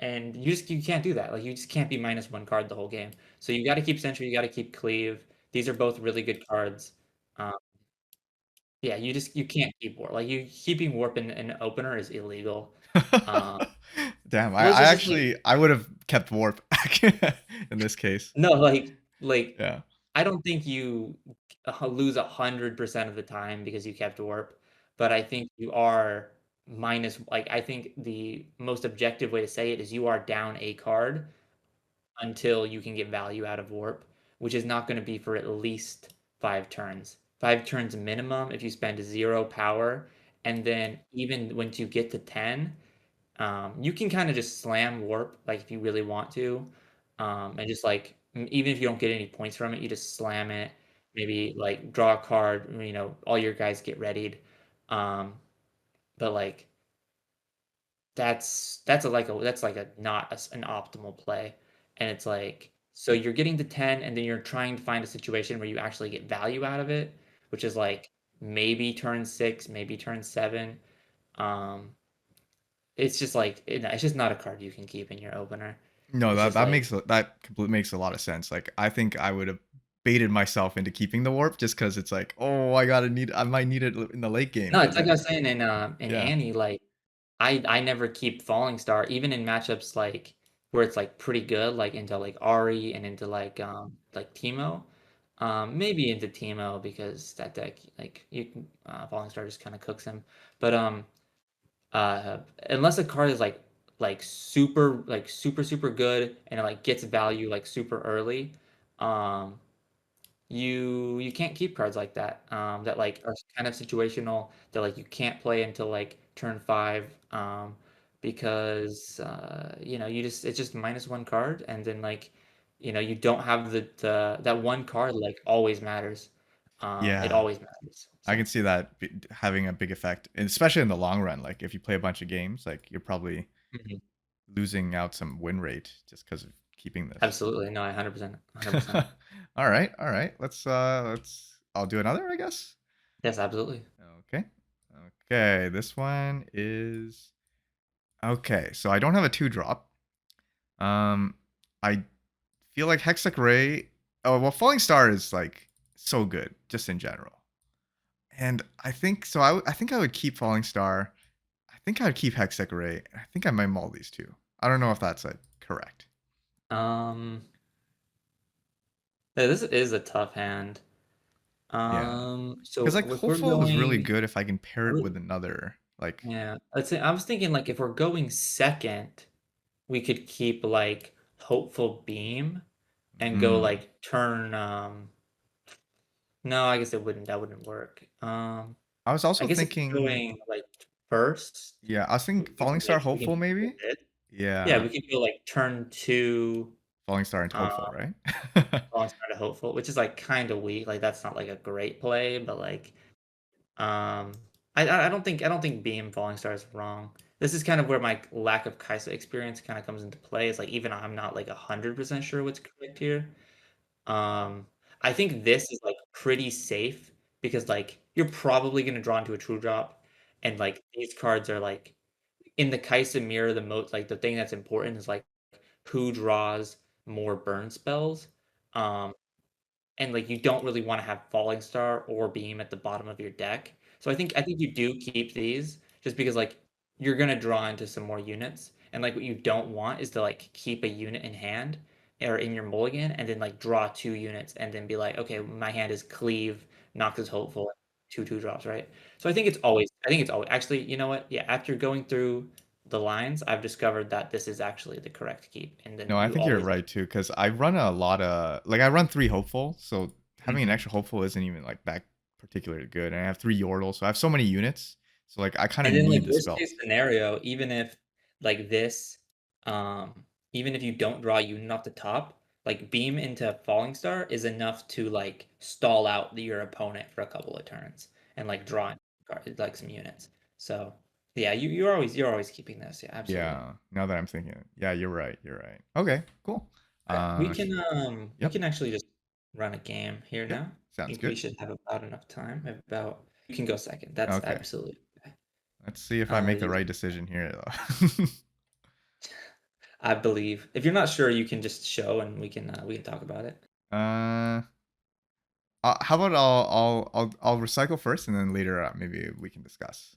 and you can't do that. Like you just can't be -1 card the whole game. So you got to keep Sentry, you got to keep Cleave. These are both really good cards. Um, yeah, you can't keep warp. Like you keeping warp in an opener is illegal. Um, Damn, well, I it's just like actually I would have kept warp in this case. no, like Yeah. I don't think you lose 100% of the time because you kept warp, but I think you are minus. Like I think the most objective way to say it is you are down a card until you can get value out of warp, which is not going to be for at least 5 turns. 5 turns minimum if you spend 0 power, and then even once you get to 10, you can kind of just slam warp like if you really want to, and just like even if you don't get any points from it, you just slam it. Maybe like draw a card. All your guys get readied, um, but like that's like a not an optimal play, and it's like so you're getting to 10, and then you're trying to find a situation where you actually get value out of it, which is like maybe turn 6, maybe turn 7. Um, it's just like it's just not a card you can keep in your opener. No, It's that just like that completely makes a lot of sense. Like, I think I would have baited myself into keeping the warp just because it's like, "Oh, I might need it in the late game," no, but it's like I then was saying in yeah. Annie, like I never keep Falling Star, even in matchups like where it's like pretty good, like into like Ari and into like Teemo. Maybe into Teemo because that deck like you can Falling Star just kind of cooks him. But unless a card is like super good and it like gets value like super early, um you can't keep cards like that, that, like, are kind of situational, that, like, you can't play until, like, turn 5, because, you just it's just -1 card, and then, like, you don't have that 1 card, like, always matters. It Yeah. always matters, I so can see that having a big effect, and especially in the long run. Like, if you play a bunch of games, like, you're probably mhm. losing out some win rate just because of keeping this. Absolutely, no, 100%, 100%. All right. Let's I'll do another, I guess. Yes, absolutely. Okay. Okay, this one is okay, so I don't have a 2 drop. Um, I feel like Hextech Ray oh, well, Falling Star is, like, so good just in general. And I think so I think I would keep Falling Star. I think I would keep Hextech Ray. I think I might mull these 2. I don't know if that's, correct. Um, yeah, this is a tough hand. Yeah, because So like, if we're Hopeful is really going good if I can pair it with another, like Yeah, let's say I was thinking like if we're going second, we could keep like Hopeful Beam and go mm, like turn no, I guess that wouldn't work. I was I also guess if we're thinking going like first, yeah, I was thinking Falling Star we can Hopeful keep maybe? it. Yeah, Yeah, we could go like turn 2 Falling Star and um Hopeful, right? Falling Star to Hopeful, which is like kind of weak. Like that's not like a great play, but like Um, I don't think being falling star is wrong. This is kind of where my lack of Kaisa experience kind of comes into play. It's like even I'm not like 100% sure what's correct here. Um, I think this is like pretty safe because like you're probably gonna draw into a true drop, and like these cards are like in the Kaisa mirror. The most like the thing that's important is like who draws more burn spells. Um, and like you don't really want to have Falling Star or Beam at the bottom of your deck. So I think you do keep these just because like you're gonna draw into some more units, and like what you don't want is to like keep a unit in hand or in your mulligan and then like draw 2 units and then be like, okay, my hand is Cleave, Nox is Hopeful, 2/2 drops, right? So I think it's always actually, you know what? Yeah, after going through the lines, I've discovered that this is actually the correct keep, and then No, I you think you're always right too, because I run a lot of like, I run 3 Hopeful, so having an Mhm. extra Hopeful isn't even, like, that particularly good, and I have 3 Yordle, so I have so many units, so, like, I kinda And then, like, need the worst case spells. scenario, like, this, even if you don't draw a unit off the top, like beam into falling star is enough to like stall out your opponent for a couple of turns and like draw in like some units. So yeah, you're always keeping this. Yeah, absolutely. Yeah. Now that I'm thinking, yeah, you're right. You're right. Okay, cool. Okay. We Sh can we Yep. can actually just run a game here Yep. now. I Sounds think we good. should have about enough time. About you can go second. That's Okay. absolutely okay. Let's see if I make the You, right decision here, though. I believe. If you're not sure, you can just show and we can talk about it. uh, how about I'll recycle first, and then later maybe we can discuss.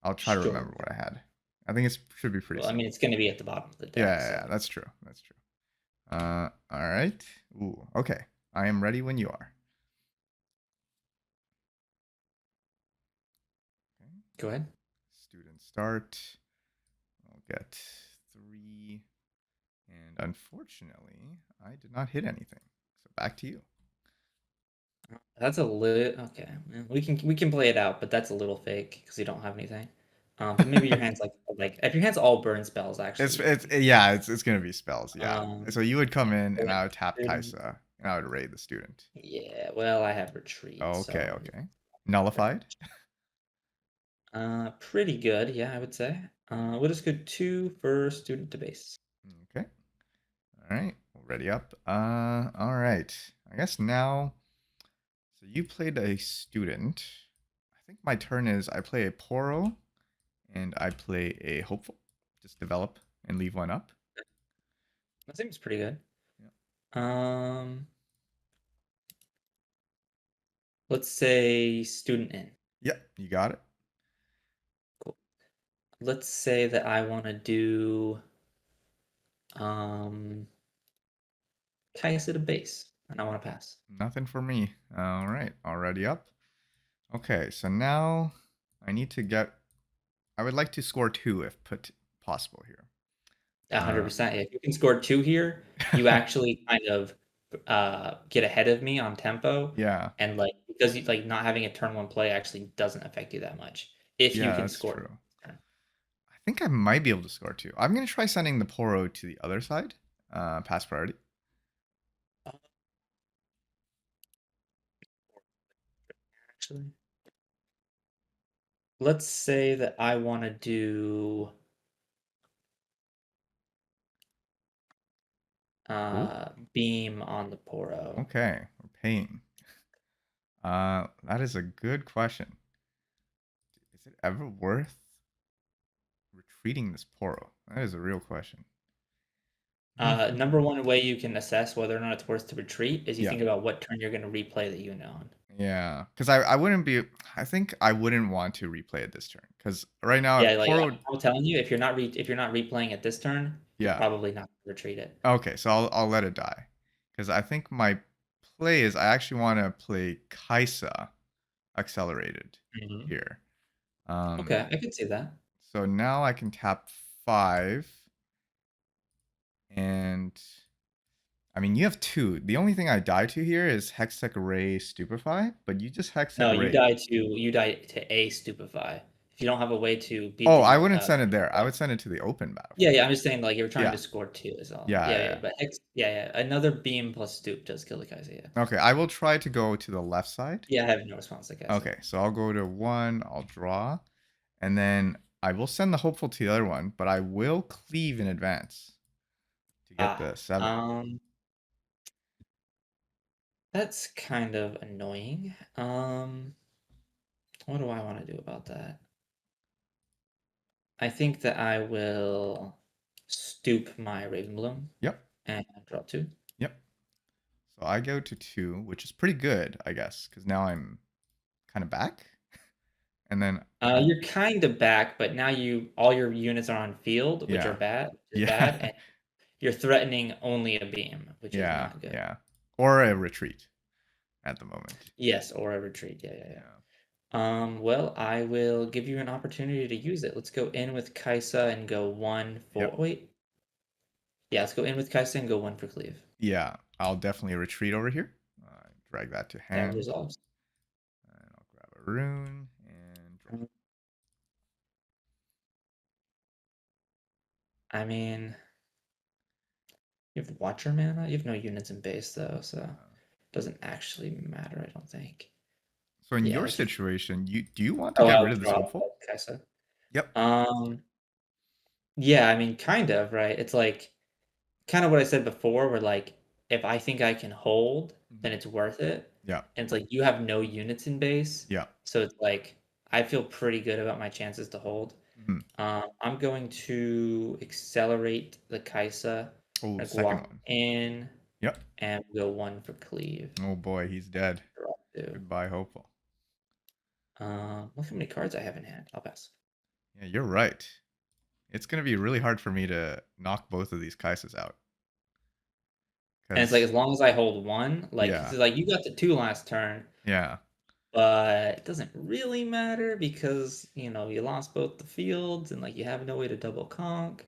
I'll try to Sure. remember what I had. I think it should be pretty Well, I mean, simple. it's going to be at the bottom of the Yeah, deck, yeah, yeah, so that's true. That's true. All right. Ooh, okay. I am ready when you are. Okay. go ahead. Student start. I'll get 3. And unfortunately, I did not hit anything. So back to you. That's a little okay. We can play it out, but that's a little fake because you don't have anything. But maybe your hand's like if your hand's all burn spells, actually, you can. Yeah, it's gonna be spells. Yeah. Um, So you would come in go and ahead. I would tap Student. Kaisa and I would raid the student. Yeah, well, I have retreat, Okay, so okay. pretty Nullified. much. Pretty good, yeah, I would say. We'll just go two for student to base. Okay. All right. Ready up. All right. I guess now. So you played a student. I think my turn is I play a Poro and I play a hopeful. Just develop and leave one up. That seems pretty good. Yeah. Um, let's say student in. Yep, you got it. Cool. Let's say that I want to do um Kai'Sa to base, and I want to pass. Nothing for me. All right, already up. Okay, so now I need to get. I would like to score 2 if put possible here. Uh, 100%. If you can score two here, you actually kind of get ahead of me on tempo, yeah, and like because you, like not having a turn one play actually doesn't affect you that much if you yeah, can that's score. true. I think I might be able to score 2. I'm gonna try sending the Poro to the other side. Pass priority. Actually, let's say that I want to do Ooh, beam on the Poro. okay, we're paying. That is a good question. Is it ever worth retreating this Poro? That is a real question. Number one way you can assess whether or not it's worth to retreat is you Yeah. think about what turn you're going to replay the unit on. Yeah, because I wouldn't be. I think I wouldn't want to replay it this turn because right now Yeah, like Poro. I'm telling you, if you're not replaying it this turn, you're Yeah. probably not gonna retreat it. Okay, so I'll let it die because I think my play is I actually want to play Kaisa accelerated Mhm. here. Okay, I can see that. So now I can tap 5, and I mean you have 2. The only thing I die to here is Hextech Ray Stupefy, but you just Hextech No, Ray. you die to a stupefy. If you don't have a way to beat Oh, I the wouldn't send it there. I would send it to the open yeah, battlefield. yeah, I'm just saying like you're trying to Yeah, score two is all. yeah, Yeah, yeah, yeah, yeah. but Hex, yeah, yeah, another beam plus stoop does kill the Kaiser, yeah. Okay, I will try to go to the left side. Yeah, I have no response to Kaiser. Okay, so I'll go to 1, I'll draw, and then I will send the hopeful to the other one, but I will cleave in advance to get Ah, the 7. that's kind of annoying. What do I want to do about that? I think that I will stoop my Ravenbloom Yep, and draw two. yep. So I go to 2, which is pretty good, I guess, because now I'm kind of back. And then I, You're kind of back, but now all your units are on field, yeah, which is yeah, bad, and you're threatening only a beam, which is yeah, not good. yeah. Or a retreat at the moment. Yes, or a retreat. Yeah, yeah, yeah. Yeah. Well, I will give you an opportunity to use it. Let's go in with Kaisa and go one for. Yep. Wait, yeah, let's go in with Kaisa and go one for cleave. Yeah, I'll definitely retreat over here. Drag that to That hand. resolves. And I'll grab a rune and draw. Um, I mean, You have Watcher mana? You have no units in base though, so Yeah. it doesn't actually matter, I don't think. So in Yeah, your that's just situation, you do you want to oh, get I rid would of this draw hopeful? Kaisa. Yep. Um, yeah, I mean, kind of, right? It's like kind of what I said before, where like if I think I can hold, then Hmm. it's worth it. Yeah. And it's like you have no units in base, Yeah. so it's like I feel pretty good about my chances to hold. Hmm. I'm going to accelerate the Kaisa, Oh, like second walk one. in Yep. and go one for cleave. Oh boy, he's dead. Draw two. Goodbye, hopeful. Look how many cards I have in hand. I'll pass. Yeah, you're right. It's gonna be really hard for me to knock both of these Kaisas out. And it's like Because as long as I hold one, like it's yeah, like you got the two last turn, yeah, but it doesn't really matter because you lost both the fields and like you have no way to double conk.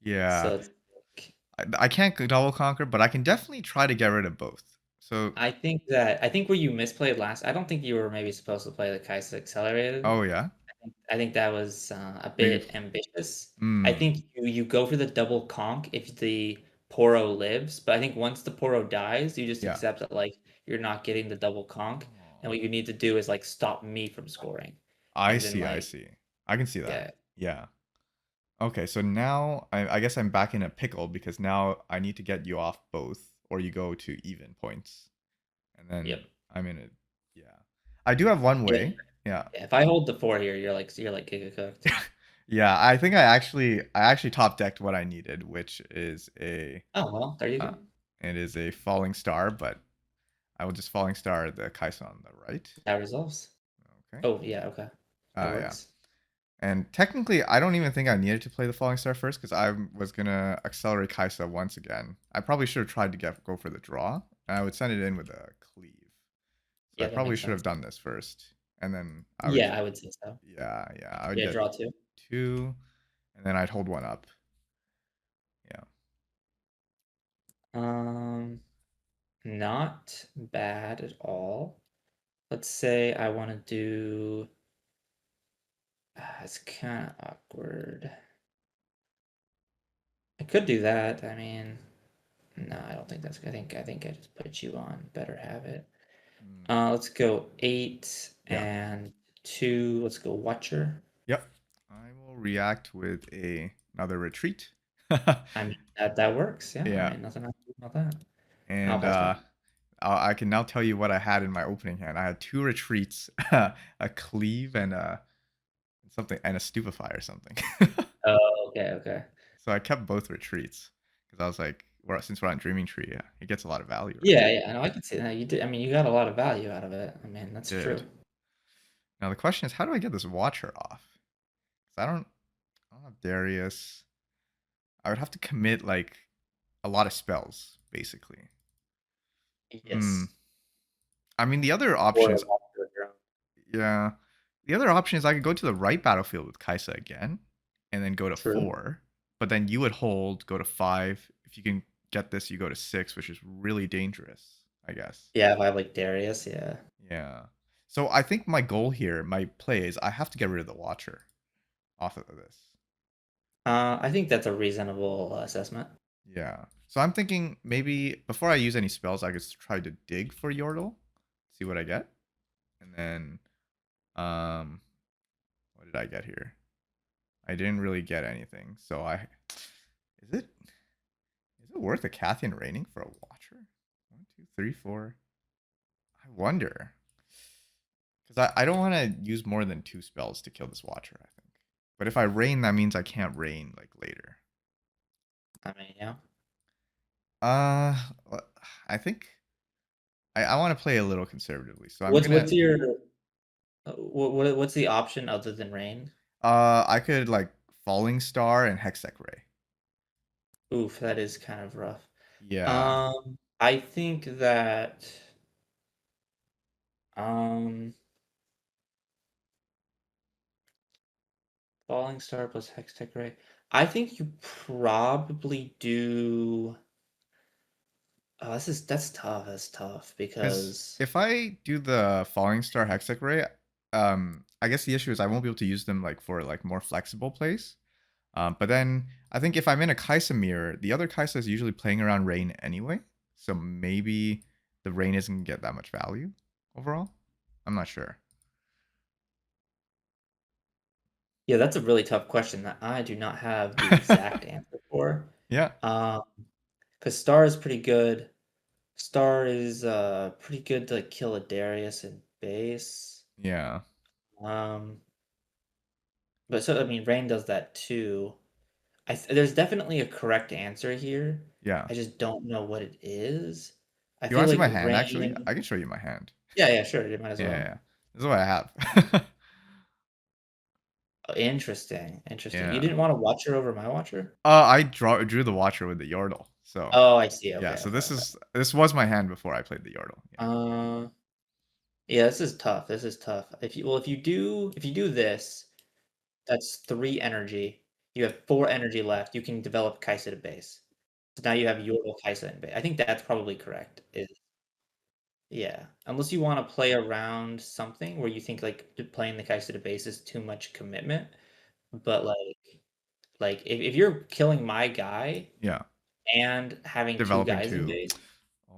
yeah. So it's like, I can't double conquer, but I can definitely try to get rid of both. So, I think where you misplayed last, I don't think you were maybe supposed to play the Kai'Sa accelerated. oh yeah, I think that was a maybe. bit ambitious. I Hmm. think you go for the double conk if the Poro lives, but I think once the Poro dies, you just Yeah. accept that like you're not getting the double conk, and Oh, what you need to do is like stop me from scoring, I and then see. I like see. I can see that. yeah, Yeah. Okay. So now I guess I'm back in a pickle because now I need to get you off both, or you go to even points, and then yep. I'm in it. Yeah. I do have one If, way. Yeah. if I hold the four here, you're like giga cooked. Yeah, I think I actually top decked what I needed, which is a Oh well, there you uh, go. it is a falling star, but I will just falling star the Kaisa on the right. That resolves. Okay. Oh yeah, okay, that Yeah. works. And technically, I don't even think I needed to play the falling star first because I was gonna accelerate Kaisa once again. I probably should have tried to go for the draw, and I would send it in with a cleave. So I Yeah, that probably makes should have sense. done this first, and then I would, Yeah, I would say so. yeah, I would Yeah, get draw two. two, and then I'd hold one up. Yeah. Um, Not bad at all. Let's say I want to do. It's kind of awkward. I could do that. I mean, no, I don't think that's. I think I just put you on better habit. Mm, Let's go eight yeah. and two. Let's go Watcher. Yep. I will react with another retreat. I mean that works. Yeah, I Yeah. mean nothing I can do about that. I'll And pass turn. I can now tell you what I had in my opening hand. I had two retreats, a cleave, and a something, and a stupefy or something. Oh, okay, okay. So I kept both retreats because I was like, well, since we're on Dreaming Tree, yeah, it gets a lot of value, right? Yeah, yeah. No, I can see that. You did. I mean, you got a lot of value out of it. I mean, I that's did. true. Now the question is, how do I get this Watcher off? 'Cause I don't have Darius. I would have to commit like a lot of spells, basically. Hmm. Yes. I mean, the other Or a options, Watcher drone. yeah. The other option is I could go to the right battlefield with Kaisa again, and then go to True. 4. But then you would hold, go to 5. If you can get this, you go to 6, which is really dangerous, I guess. Yeah, if I have like Darius, yeah. Yeah. So I think my goal here, my play is I have to get rid of the Watcher off of this. I think that's a reasonable assessment. Yeah. So I'm thinking maybe before I use any spells, I could try to dig for Yordle, see what I get, and then what did I get here? I didn't really get anything. So is it worth a Cathian Raining for a Watcher? One, two, three, four. I wonder. Because I don't want to use more than 2 spells to kill this Watcher, I think. But if I rain, that means I can't rain like later. I mean, yeah. Uh I think I want to play a little conservatively. So I'm What's gonna your what's the option other than rain? I could like Falling Star and Hextech Ray. Oof, that is kind of rough. Yeah. I think that um Falling Star plus Hextech Ray. I think you probably do. Oh, that's tough. That's tough Because because if I do the Falling Star Hextech Ray, I guess the issue is I won't be able to use them like for like more flexible plays. But then I think if I'm in a Kaisa mirror, the other Kaisa is usually playing around Rain anyway. So maybe the Rain isn't gonna get that much value overall. I'm not sure. Yeah, that's a really tough question that I do not have the exact answer for. Yeah. Um, because Star is pretty good. Star is pretty good to kill a Darius in base. Yeah. Um, but so I mean, Rain does that too. There's definitely a correct answer here. Yeah. I just don't know what it is. I Do you feel want to see like my hand actually? Rain. I can show you my hand. Yeah, yeah, sure. You might as Yeah, yeah, well. yeah. This is what I have. Oh, interesting, interesting. You Yeah. didn't want to watcher over my watcher? I drew the Watcher with the Yordle. So Oh, I see. yeah, Okay, so okay, okay. this was my hand before I played the Yordle. Yeah. Uh, yeah, this is tough. This is tough. If you do this, that's 3 energy. You have 4 energy left. You can develop Kai'Sa to base. So now you have Yordle Kai'Sa in base. I think that's probably correct. Yeah, unless you want to play around something where you think like playing the Kai'Sa to base is too much commitment. But like if you're killing my guy Yeah. and having 2 Developing guys in two. base,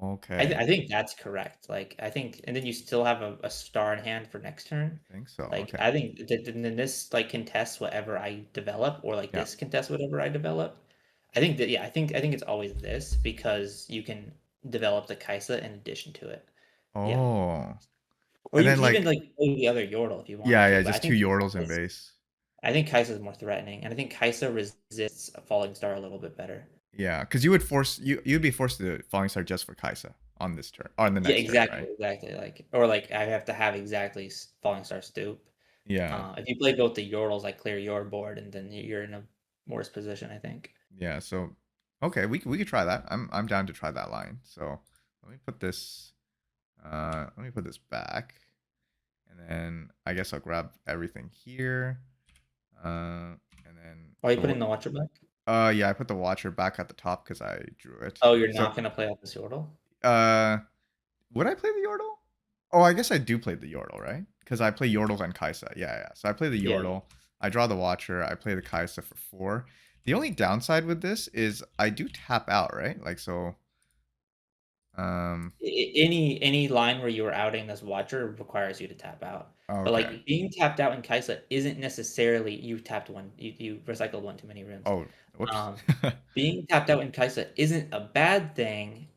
I Okay. think that's correct. Like I think, and then you still have a star in hand for next turn. I think so. Like Okay. I think then this like contests whatever I develop, or like Yeah. this contests whatever I develop. I think that yeah, I think it's always this because you can develop the Kaisa in addition to it. Yeah. Oh. Or And you then can even like like play the other Yordle if you wanted yeah, to, yeah, but just two Yordles in base. I think Kaisa is more threatening, and I think Kaisa resists a Falling Star a little bit better. Yeah, because you would force you'd be forced to Falling Star just for Kaisa on this turn, on the Yeah, next turn, exactly, right? exactly. Like or like I have to have exactly Falling Star Stoop. Yeah, If you play both the Yordles, I clear your board, and then you're in a worse position, I think. yeah. So, okay, we could try that. I'm down to try that line. So let me put this. Let me put this back, and then I guess I'll grab everything here. And then Are you so putting the Watcher back? yeah, I put the Watcher back at the top because I drew it. Oh, you're So not gonna play out this Yordle? uh, would I play the Yordle? Oh, I guess I do play the Yordle, right? Because I play Yordle and Kaisa. Yeah, yeah. So I play the Yeah. Yordle. I draw the Watcher. I play the Kaisa for 4. The only downside with this is I do tap out, right? Like so. Um. Any line where you are outing this Watcher requires you to tap out. But Okay. like being tapped out in Kaisa isn't necessarily you tapped one, you recycled one too many runes. Oh, whoops. Um, Being tapped out in Kaisa isn't a bad thing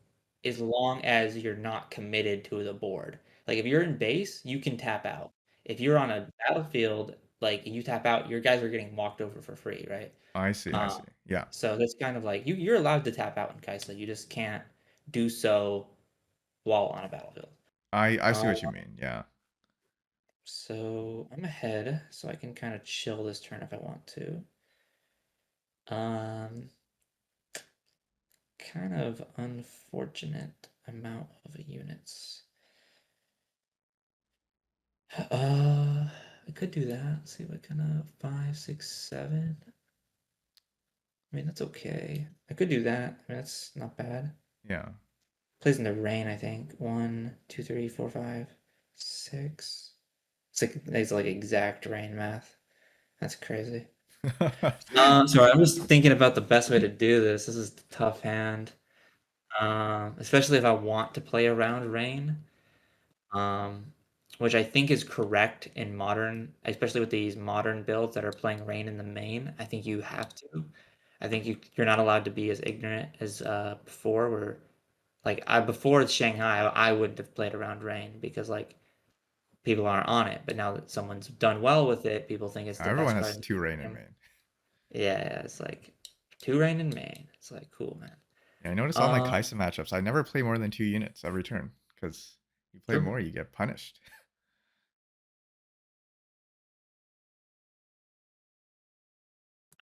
as long as you're not committed to the board. Like if you're in base, you can tap out. If you're on a battlefield, like you tap out, your guys are getting walked over for free, right? I see. I see. Um, Yeah. so that's kind of like you're allowed to tap out in Kaisa. You just can't do so while on a battlefield. I see Uh, what you mean. Yeah. so I'm ahead, so I can kind of chill this turn if I want to. Um, Kind of unfortunate amount of units. I could do that. Let's see what kind of 5, 6, 7. I mean, that's okay. I could do that. I mean, that's not bad. Yeah. Plays in the rain, I think. 1, 2, 3, 4, 5, 6. It's like exact rain math. That's crazy. Sorry, I'm just thinking about the best way to do this. This is a tough hand. Especially if I want to play around rain. um, which I think is correct in modern, especially with these modern builds that are playing Rain in the main. I think you have to. I think you're not allowed to be as ignorant as before. Where like I before it's Shanghai, I would have played around Rain because like people aren't on it. But now that someone's done well with it, people think it's the Everyone best card has in 2 the Rain in game. main. Yeah, it's like 2 Rain in main. It's like cool, man. Yeah, I notice all my Um, Kaisa matchups. I never play more than 2 units every turn because you play True. more, you get punished.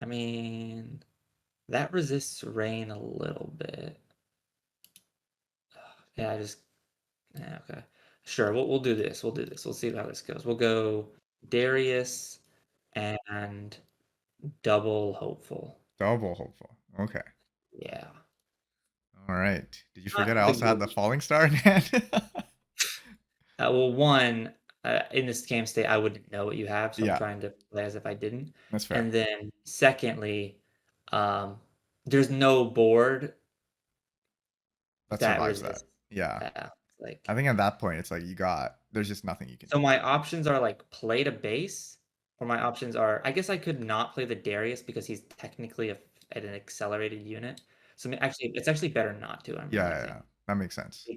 I mean, that resists rain a little bit. Yeah, I just yeah, okay. Sure, we'll do this. We'll do this. We'll see how this goes. We'll go Darius and double hopeful. Double hopeful. Okay. Yeah. All right. Did you forget I Not the also had the great. falling star in hand? Well, one, in this game state, I wouldn't know what you have, so I'm Yeah, trying to play as if I didn't. that's fair. And then secondly, there's no board That that survives that. resists. Yeah. I Like think at that point, it's like there's just nothing you can so do. my options are like play to base, or my options are I guess I could not play the Darius because he's technically at an accelerated unit. So actually, it's actually better not to. I'm Yeah, yeah, realizing yeah. That makes sense.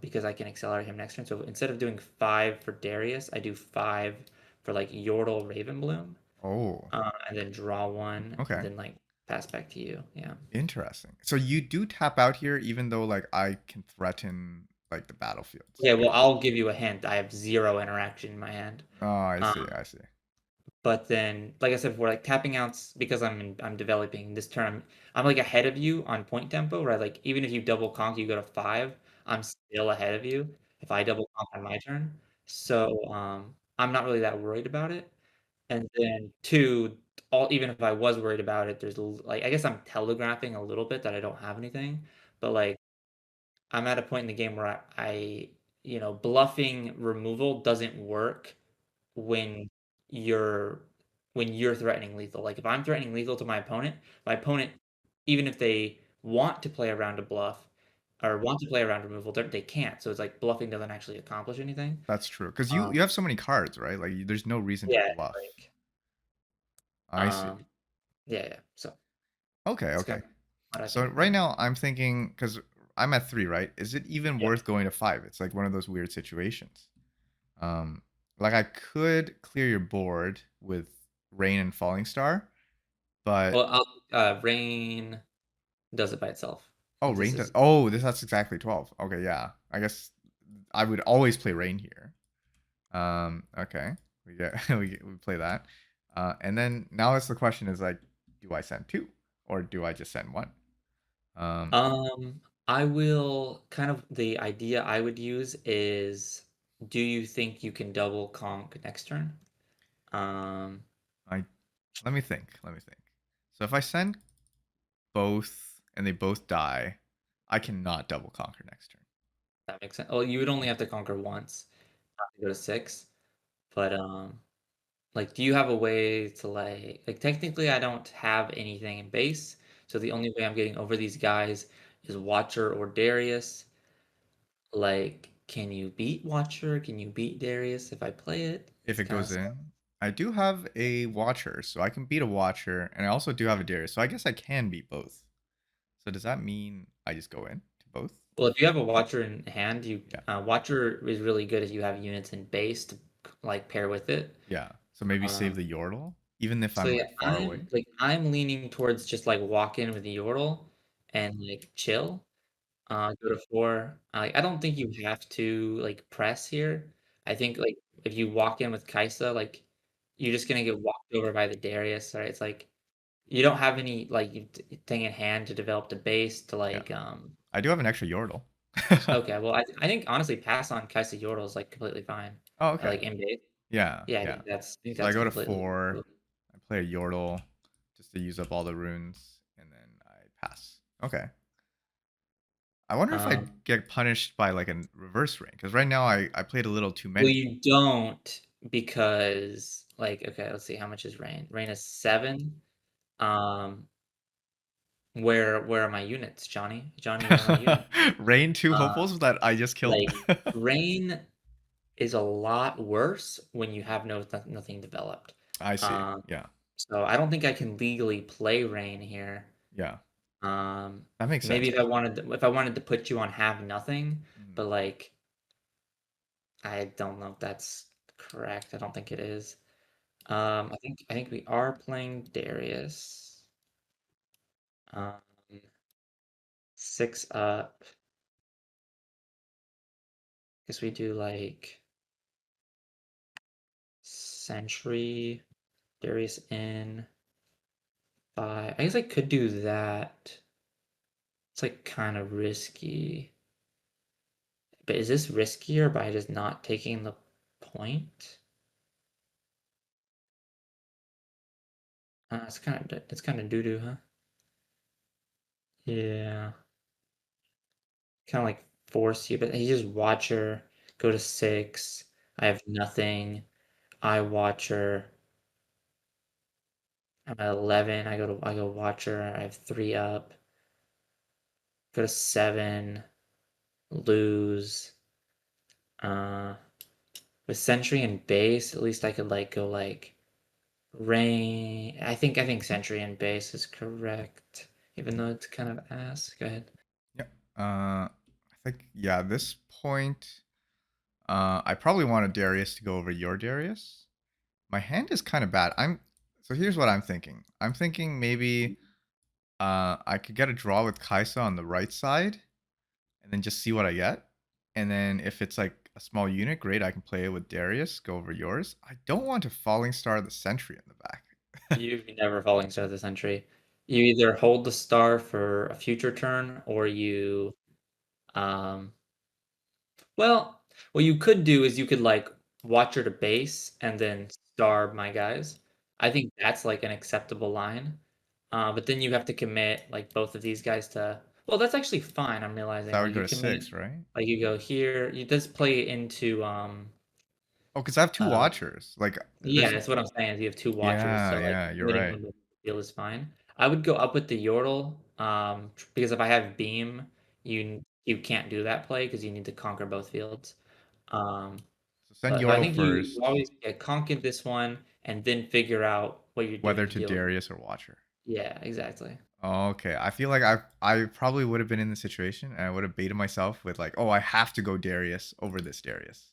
because I can accelerate him next turn. So instead of doing 5 for Darius, I do 5 for like Yordle Ravenbloom, Oh, and then draw one, and okay. then like pass back to you. Yeah. Interesting. So you do tap out here, even though like I can threaten like the battlefields. Yeah. Well, I'll give you a hint. I have 0 interaction in my hand. Oh, I Um, see. I see. But then, like I said before, like tapping outs because I'm developing this turn. I'm like ahead of you on point tempo, right? Like even if you double conk, you go to 5. I'm still ahead of you if I double conk on my turn. So I'm not really that worried about it. And then two, all even if I was worried about it, like I guess I'm telegraphing a little bit that I don't have anything. But like I'm at a point in the game where bluffing removal doesn't work when you're when you're threatening lethal. Like if I'm threatening lethal to my opponent, even if they want to play around a bluff or want to play around removal, they can't. So it's like bluffing doesn't actually accomplish anything. That's true. Because Um, you have so many cards, right? Like there's no reason to yeah, bluff. like I see. um, yeah, yeah. So Okay, it's okay. kind of what I So think right about it. now I'm thinking because I'm at 3, right? Is it even Yeah. worth going to 5? It's like one of those weird situations. Um, like I could clear your board with Rain and Falling Star, but Well, Rain does it by itself. oh, Like this Rain. is Oh, that's exactly 12. Okay, yeah. I guess I would always play Rain here. Okay, we get we play that, and then now it's the question is like, do I send 2 or do I just send 1? Um, I will kind of the idea I would use is do you think you can double conk next turn? Um, I let me think. Let me think. So if I send both and they both die, I cannot double conquer next turn. that makes sense. Oh, you would only have to conquer once, not to go to 6. But like, do you have a way to like technically I don't have anything in base, so the only way I'm getting over these guys is Watcher or Darius. Like, can you beat Watcher? Can you beat Darius if I play it? If It's it kind goes of in, I do have a Watcher, so I can beat a Watcher, and I also do have a Darius, so I guess I can beat both. So does that mean I just go in to both? well, if you have a Watcher in hand, you Yeah. Watcher is really good if you have units in base to like pair with it. Yeah. So maybe save Um, the Yordle, even if so I'm yeah, like far away. I'm leaning towards just like walk in with the Yordle and like chill. Go to 4. I don't think you have to like press here. I think like if you walk in with Kaisa, like you're just gonna get walked over by the Darius, right? It's like you don't have any like thing in hand to develop the base to Yeah. like I do have an extra Yordle. Okay, well, I think honestly, pass on Kaiser Yordle is like completely fine. Oh, I okay. like NBA. Yeah, Yeah, yeah. I think So I that's go to completely 4, cool. I play a Yordle just to use up all the runes, and then I pass. Okay. I wonder if I'd Um, get punished by like a reverse ring, because right now I played a little too well, many. you don't because like okay, let's see how much is Rain. Rain is 7. Um, where are my units, Johnny? Johnny, where are my units? Rain 2 Uh, hopefuls that I just killed. like Rain is a lot worse when you have nothing developed. I see. Um, Yeah. so I don't think I can legally play Rain here. Yeah. Um, That makes maybe sense. if I wanted to put you on have nothing, Mhm. but like I don't know if that's correct. I don't think it is. I think we are playing Darius. Um, 6 up. Guess we do like Sentry, Darius in 5. I guess I could do that. It's like kind of risky. But is this riskier by just not taking the point? It's kind of doo-doo, huh? Yeah. Kind of like force you, but he just watch her go to 6. I have nothing. I Watcher. I'm at 11. I go Watcher. I have 3 up. Go to 7. Lose. Uh, with Sentry and base, at least I could like go like Rain. I think Sentry and base is correct, even though it's kind of ass. Go ahead. Yeah. I think yeah. At this point, I probably wanted Darius to go over your Darius. My hand is kind of bad. So here's what I'm thinking. I'm thinking maybe I could get a draw with Kaisa on the right side, and then just see what I get. And then if it's like a small unit, great. I can play it with Darius. Go over yours. I don't want to falling star the sentry in the back. You've never falling star this entry. You either hold the star for a future turn, or you um well, what you could do is you could like watch her to base and then star my guys. I think that's like an acceptable line. But then you have to commit like both of these guys to. Well, that's actually fine. I'm realizing That like would go you to commit, 6, right? like you go here. You just play into Oh, because I have two uh watchers. Like, yeah, there's that's what I'm saying. Is you have two watchers, yeah, so like yeah. You're committing right. one to the field is fine. I would go up with the Yordle, because if I have beam, you can't do that play because you need to conquer both fields. Um, So send but so I Yordle think you first, always get conk in this one and then figure out what you're doing whether to to deal with it. Darius or Watcher. Yeah, exactly. Okay, I feel like I probably would have been in the situation, and I would have baited myself with like, oh, I have to go Darius over this Darius.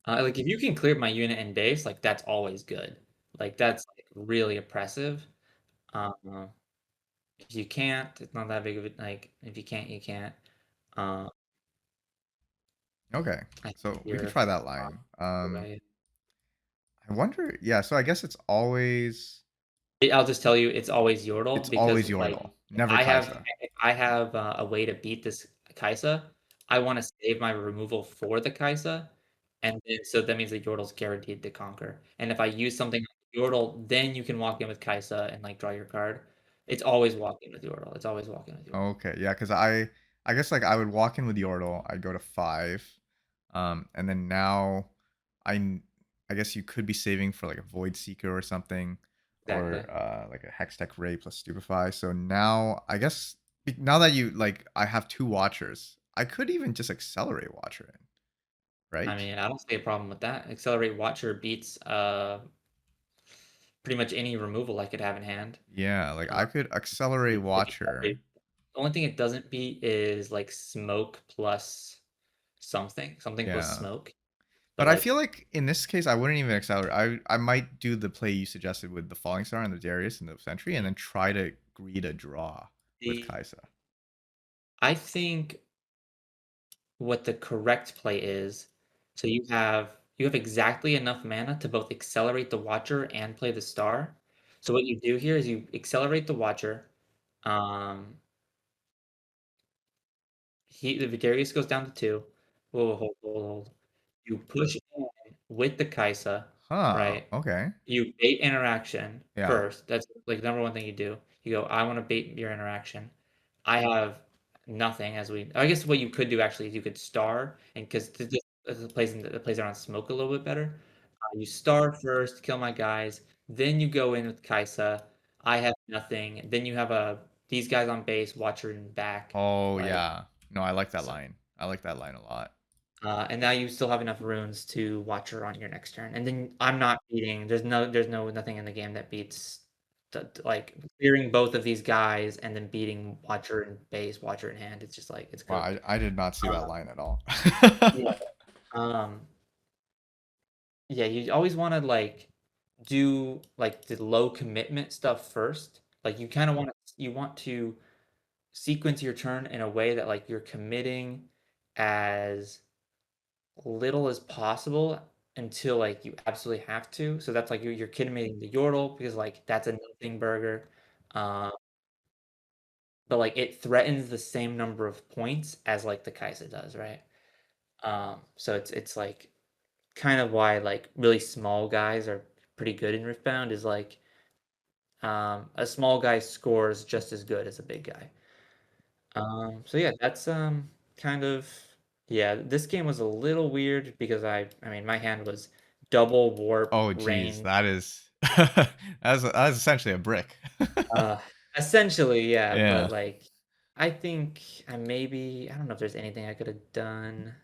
Like if you can clear my unit in base, like that's always good. Like that's like really oppressive. Um, if you can't, it's not that big of a like. If you can't, you can't. Um, Okay, I think so we could you're try that fine line. away. I wonder. Yeah, so I guess I'll just tell you, it's always Yordle it's because always like Yordle, never Kaisa. if I have a way to beat this Kaisa, I want to save my removal for the Kaisa, and then so that means the Yordle's guaranteed to conquer. And if I use something like Yordle, then you can walk in with Kaisa and like draw your card. It's always walking with Yordle. It's always walking with Yordle. Okay, yeah, because I guess like I would walk in with Yordle. I'd go to 5, and then now I n- I guess you could be saving for like a Void Seeker or something, Exactly. or like a Hextech Ray plus Stupefy. So now I guess now that you like I have two Watchers, I could even just accelerate Watcher in, I right? mean, I don't see a problem with that. Accelerate Watcher beats pretty much any removal I could have in hand. Yeah, like Uh, I could accelerate Like Watcher. the only thing it doesn't beat is like smoke plus something plus Yeah. smoke. But But I like feel like in this case, I wouldn't even accelerate. I might do the play you suggested with the Falling Star and the Darius and the Sentry, and then try to greed a draw with the Kaisa. I think what the correct play is, so you have exactly enough mana to both accelerate the Watcher and play the Star. So what you do here is you accelerate the Watcher. Um, the Darius goes down to 2. Whoa, hold. You push in with the Kaisa, Huh. right? Okay. You bait interaction Yeah. first. That's like number one thing you do. You go, I want to bait your interaction. I have nothing as we. I guess what you could do actually is you could star and because the plays around smoke a little bit better. You star first, kill my guys. Then you go in with Kaisa. I have nothing. Then you have these guys on base, Watcher and back. Oh Like yeah. No, I like that so line. I like that line a lot. and now you still have enough runes to watch her on your next turn. And then I'm not beating. There's no nothing in the game that beats like clearing both of these guys and then beating Watcher in base, Watcher in hand. It's just like it's Wow, cooked. I did not see that Uh, line at all. yeah. Um. Yeah. You always want to like do like the low commitment stuff first. Like you want to sequence your turn in a way that like you're committing as little as possible until like you absolutely have to. So that's like you're kidnapping the Yordle because like that's a nothing burger. Um, but like it threatens the same number of points as like the Kai'Sa does, right? So it's like kind of why like really small guys are pretty good in Riftbound is like a small guy scores just as good as a big guy. So yeah, that's kind of Yeah, this game was a little weird because I mean, my hand was double warp Oh, geez, rain. that is that's essentially a brick. Uh, essentially, yeah, but, Yeah. like, I think I maybe I don't know if there's anything I could have done.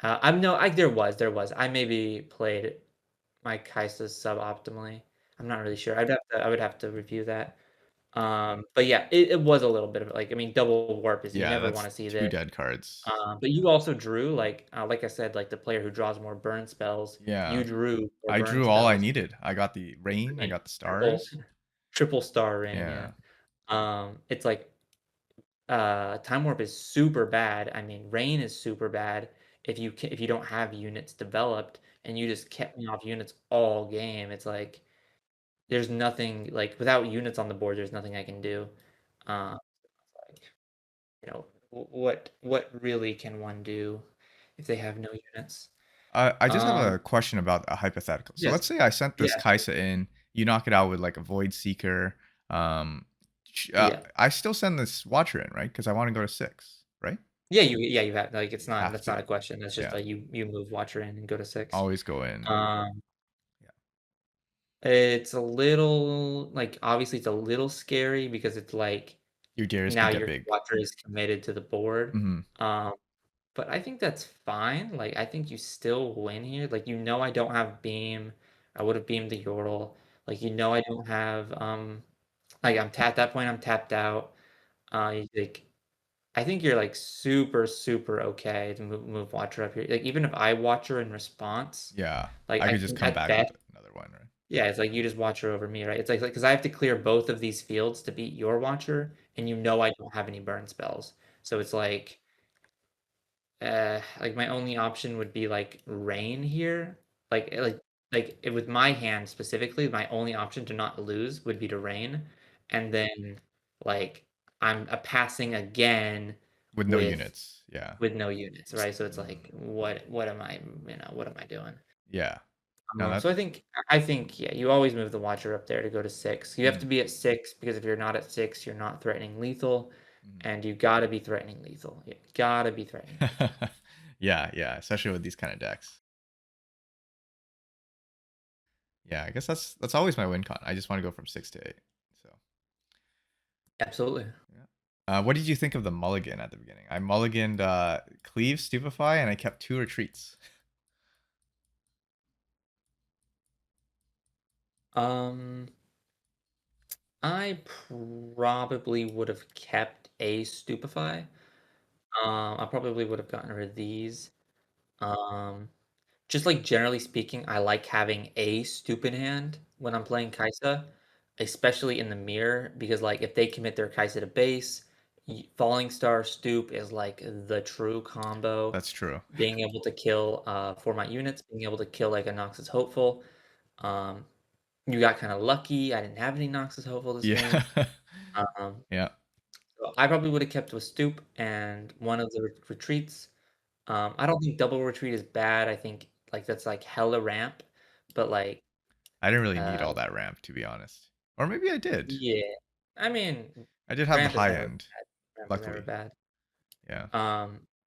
I'm no, there was. I maybe played my Kai'Sa suboptimally. I'm not really sure. I would have to review that. But yeah, it was a little bit of like, I mean, double warp is you Yeah, never that's wanna see 2 this. dead cards. But you also drew, like I said, like, the player who draws more burn spells, you Yeah. drew more I burn drew all I spells. needed. I got the I rain, I mean, got the triple stars. triple star rain, yeah. Yeah. It's like, Time Warp is super bad. I mean, Rain is super bad if you don't have units developed and you just kept me off units all game. It's like there's nothing like without units on the board, there's nothing I can do. Like, what really can one do if they have no units? I just have Um, a question about a hypothetical. So yes, let's say I sent this yeah, Kaisa in, you knock it out with like a Void Seeker. Um, yeah, I still send this Watcher in, right? Because I want to go to 6, right? yeah. You have like Have that's not to. a question. That's just Yeah. like you move Watcher in and go to 6. Always go in. Um, Yeah. It's a little like, obviously, it's a little scary because it's like, Your Darius now could get your big. watcher is committed to the board, Hmm. but I think that's fine, like, I think you still win here, like, I don't have beam, I would've beamed the Yordle, like, I don't have, like, at that point, I'm tapped out, like, I think you're, like, super, super okay to move watcher up here, like, even if I watcher in response, Yeah. like, I I could just think come at back with best another one, right? yeah, it's like you just watch her over me, right? It's like because I have to clear both of these fields to beat your watcher, and I don't have any burn spells. So it's like my only option would be like rain here. With my hand specifically, my only option to not lose would be to rain, and then like I'm a passing again With no with units. Yeah. no units, right? So it's like Mm, what am I, what am I doing? yeah. No, So that. I think yeah, you always move the Watcher up there to go to 6. You have Mm, to be at 6 because if you're not at 6, you're not threatening lethal, mhm. and you gotta be threatening lethal. You gotta be threatening lethal. Yeah, yeah, especially with these kind of decks. Yeah, I guess that's always my win con. I just want to go from 6 to 8. So, Absolutely. yeah. What did you think of the mulligan at the beginning? I mulliganed Cleave, Stupefy, and I kept 2 retreats. Um, I probably would have kept a Stupefy. I probably would have gotten rid of these. Um, Just, like, generally speaking, I like having a stupid hand when I'm playing Kai'Sa, especially in the mirror, because, like, if they commit their Kai'Sa to base, Falling Star Stoop is, like, the true combo. That's true. Being able to kill, 4 my units, being able to kill, like, a Noxus Hopeful. Um, you got kinda lucky, I didn't have any Noxus Hopeful this Yeah. game. Um, Yeah. so I probably would've kept with Stoop and one of the retreats. I don't think double retreat is bad. I think like that's like hella ramp, but I didn't really need uh all that ramp, to be honest. Or maybe I did. yeah. I mean, I did have the ramp is high never end, bad. Ramp is never luckily. bad. Yeah.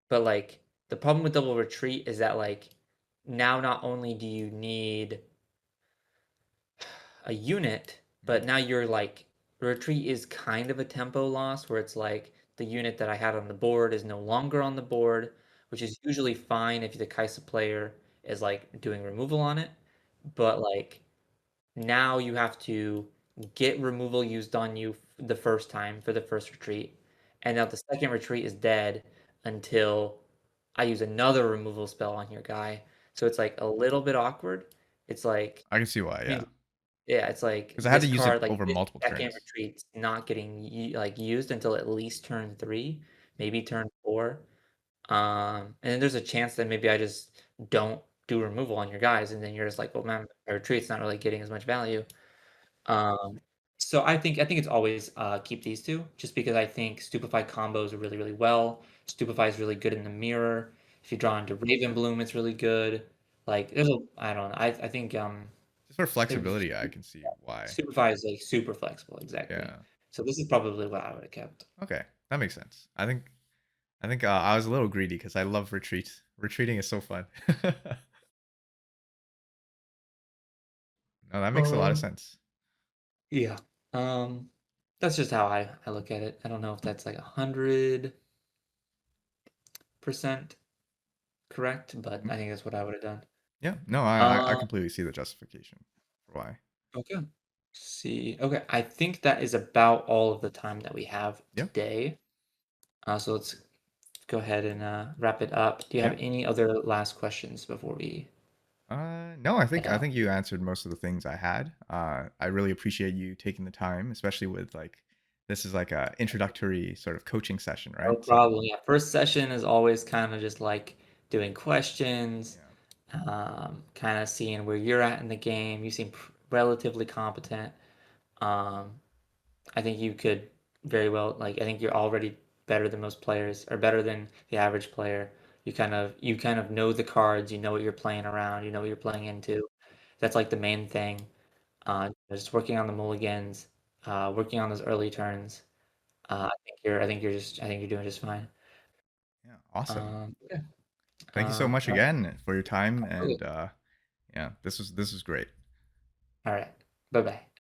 But like the problem with double retreat is that like now not only do you need a unit, but Mhm. now you're like retreat is kind of a tempo loss where it's like the unit that I had on the board is no longer on the board, which is usually fine if the Kaisa player is like doing removal on it. But like now you have to get removal used on you the first time for the first retreat. And now the second retreat is dead until I use another removal spell on your guy. So it's like a little bit awkward. It's like I can see why, I yeah. mean yeah, it's like Because I had this to use it card, like over this multiple second turns. retreat's not getting used until at least turn 3, maybe turn 4. And then there's a chance that maybe I just don't do removal on your guys, and then you're just like, well, man, my retreat's not really getting as much value. Um, so I think it's always keep these two, just because I think Stupefy combos really, really well. Stupefy is really good in the mirror. If you draw into Raven Bloom, it's really good. Like there's a I don't know. I think Just for if flexibility, I can see why. Superfly is, like, super flexible, exactly. Yeah. So this is probably what I would've kept. Okay, that makes sense. I think I think I was a little greedy because I love retreats. Retreating is so fun. No, that makes a lot of Um, sense. yeah. Um, that's just how I look at it. I don't know if that's like 100% correct, but Mhm. I think that's what I would have done. Yeah, no, I Um, completely see the justification for why. okay. See. Okay, I think that is about all of the time that we have Yeah, today. So let's go ahead and wrap it up. Do you yeah. have any other last questions before we No, I head think out? you answered most of the things I had. I really appreciate you taking the time, especially with like this is like a introductory sort of coaching session, No right? So problem. Yeah, first session is always kind of just like doing questions, yeah, kind of seeing where you're at in the game. You seem relatively competent. Um, I think you could very well like I think you're already better than most players or better than the average player. You kind of know the cards, you know what you're playing around, you know what you're playing into. That's like the main thing. Just working on the mulligans, working on those early turns. I think you're doing just fine. yeah, awesome. Yeah. Thank you so much All right. again for your time, Okay. and yeah, this was great. All right. Bye bye.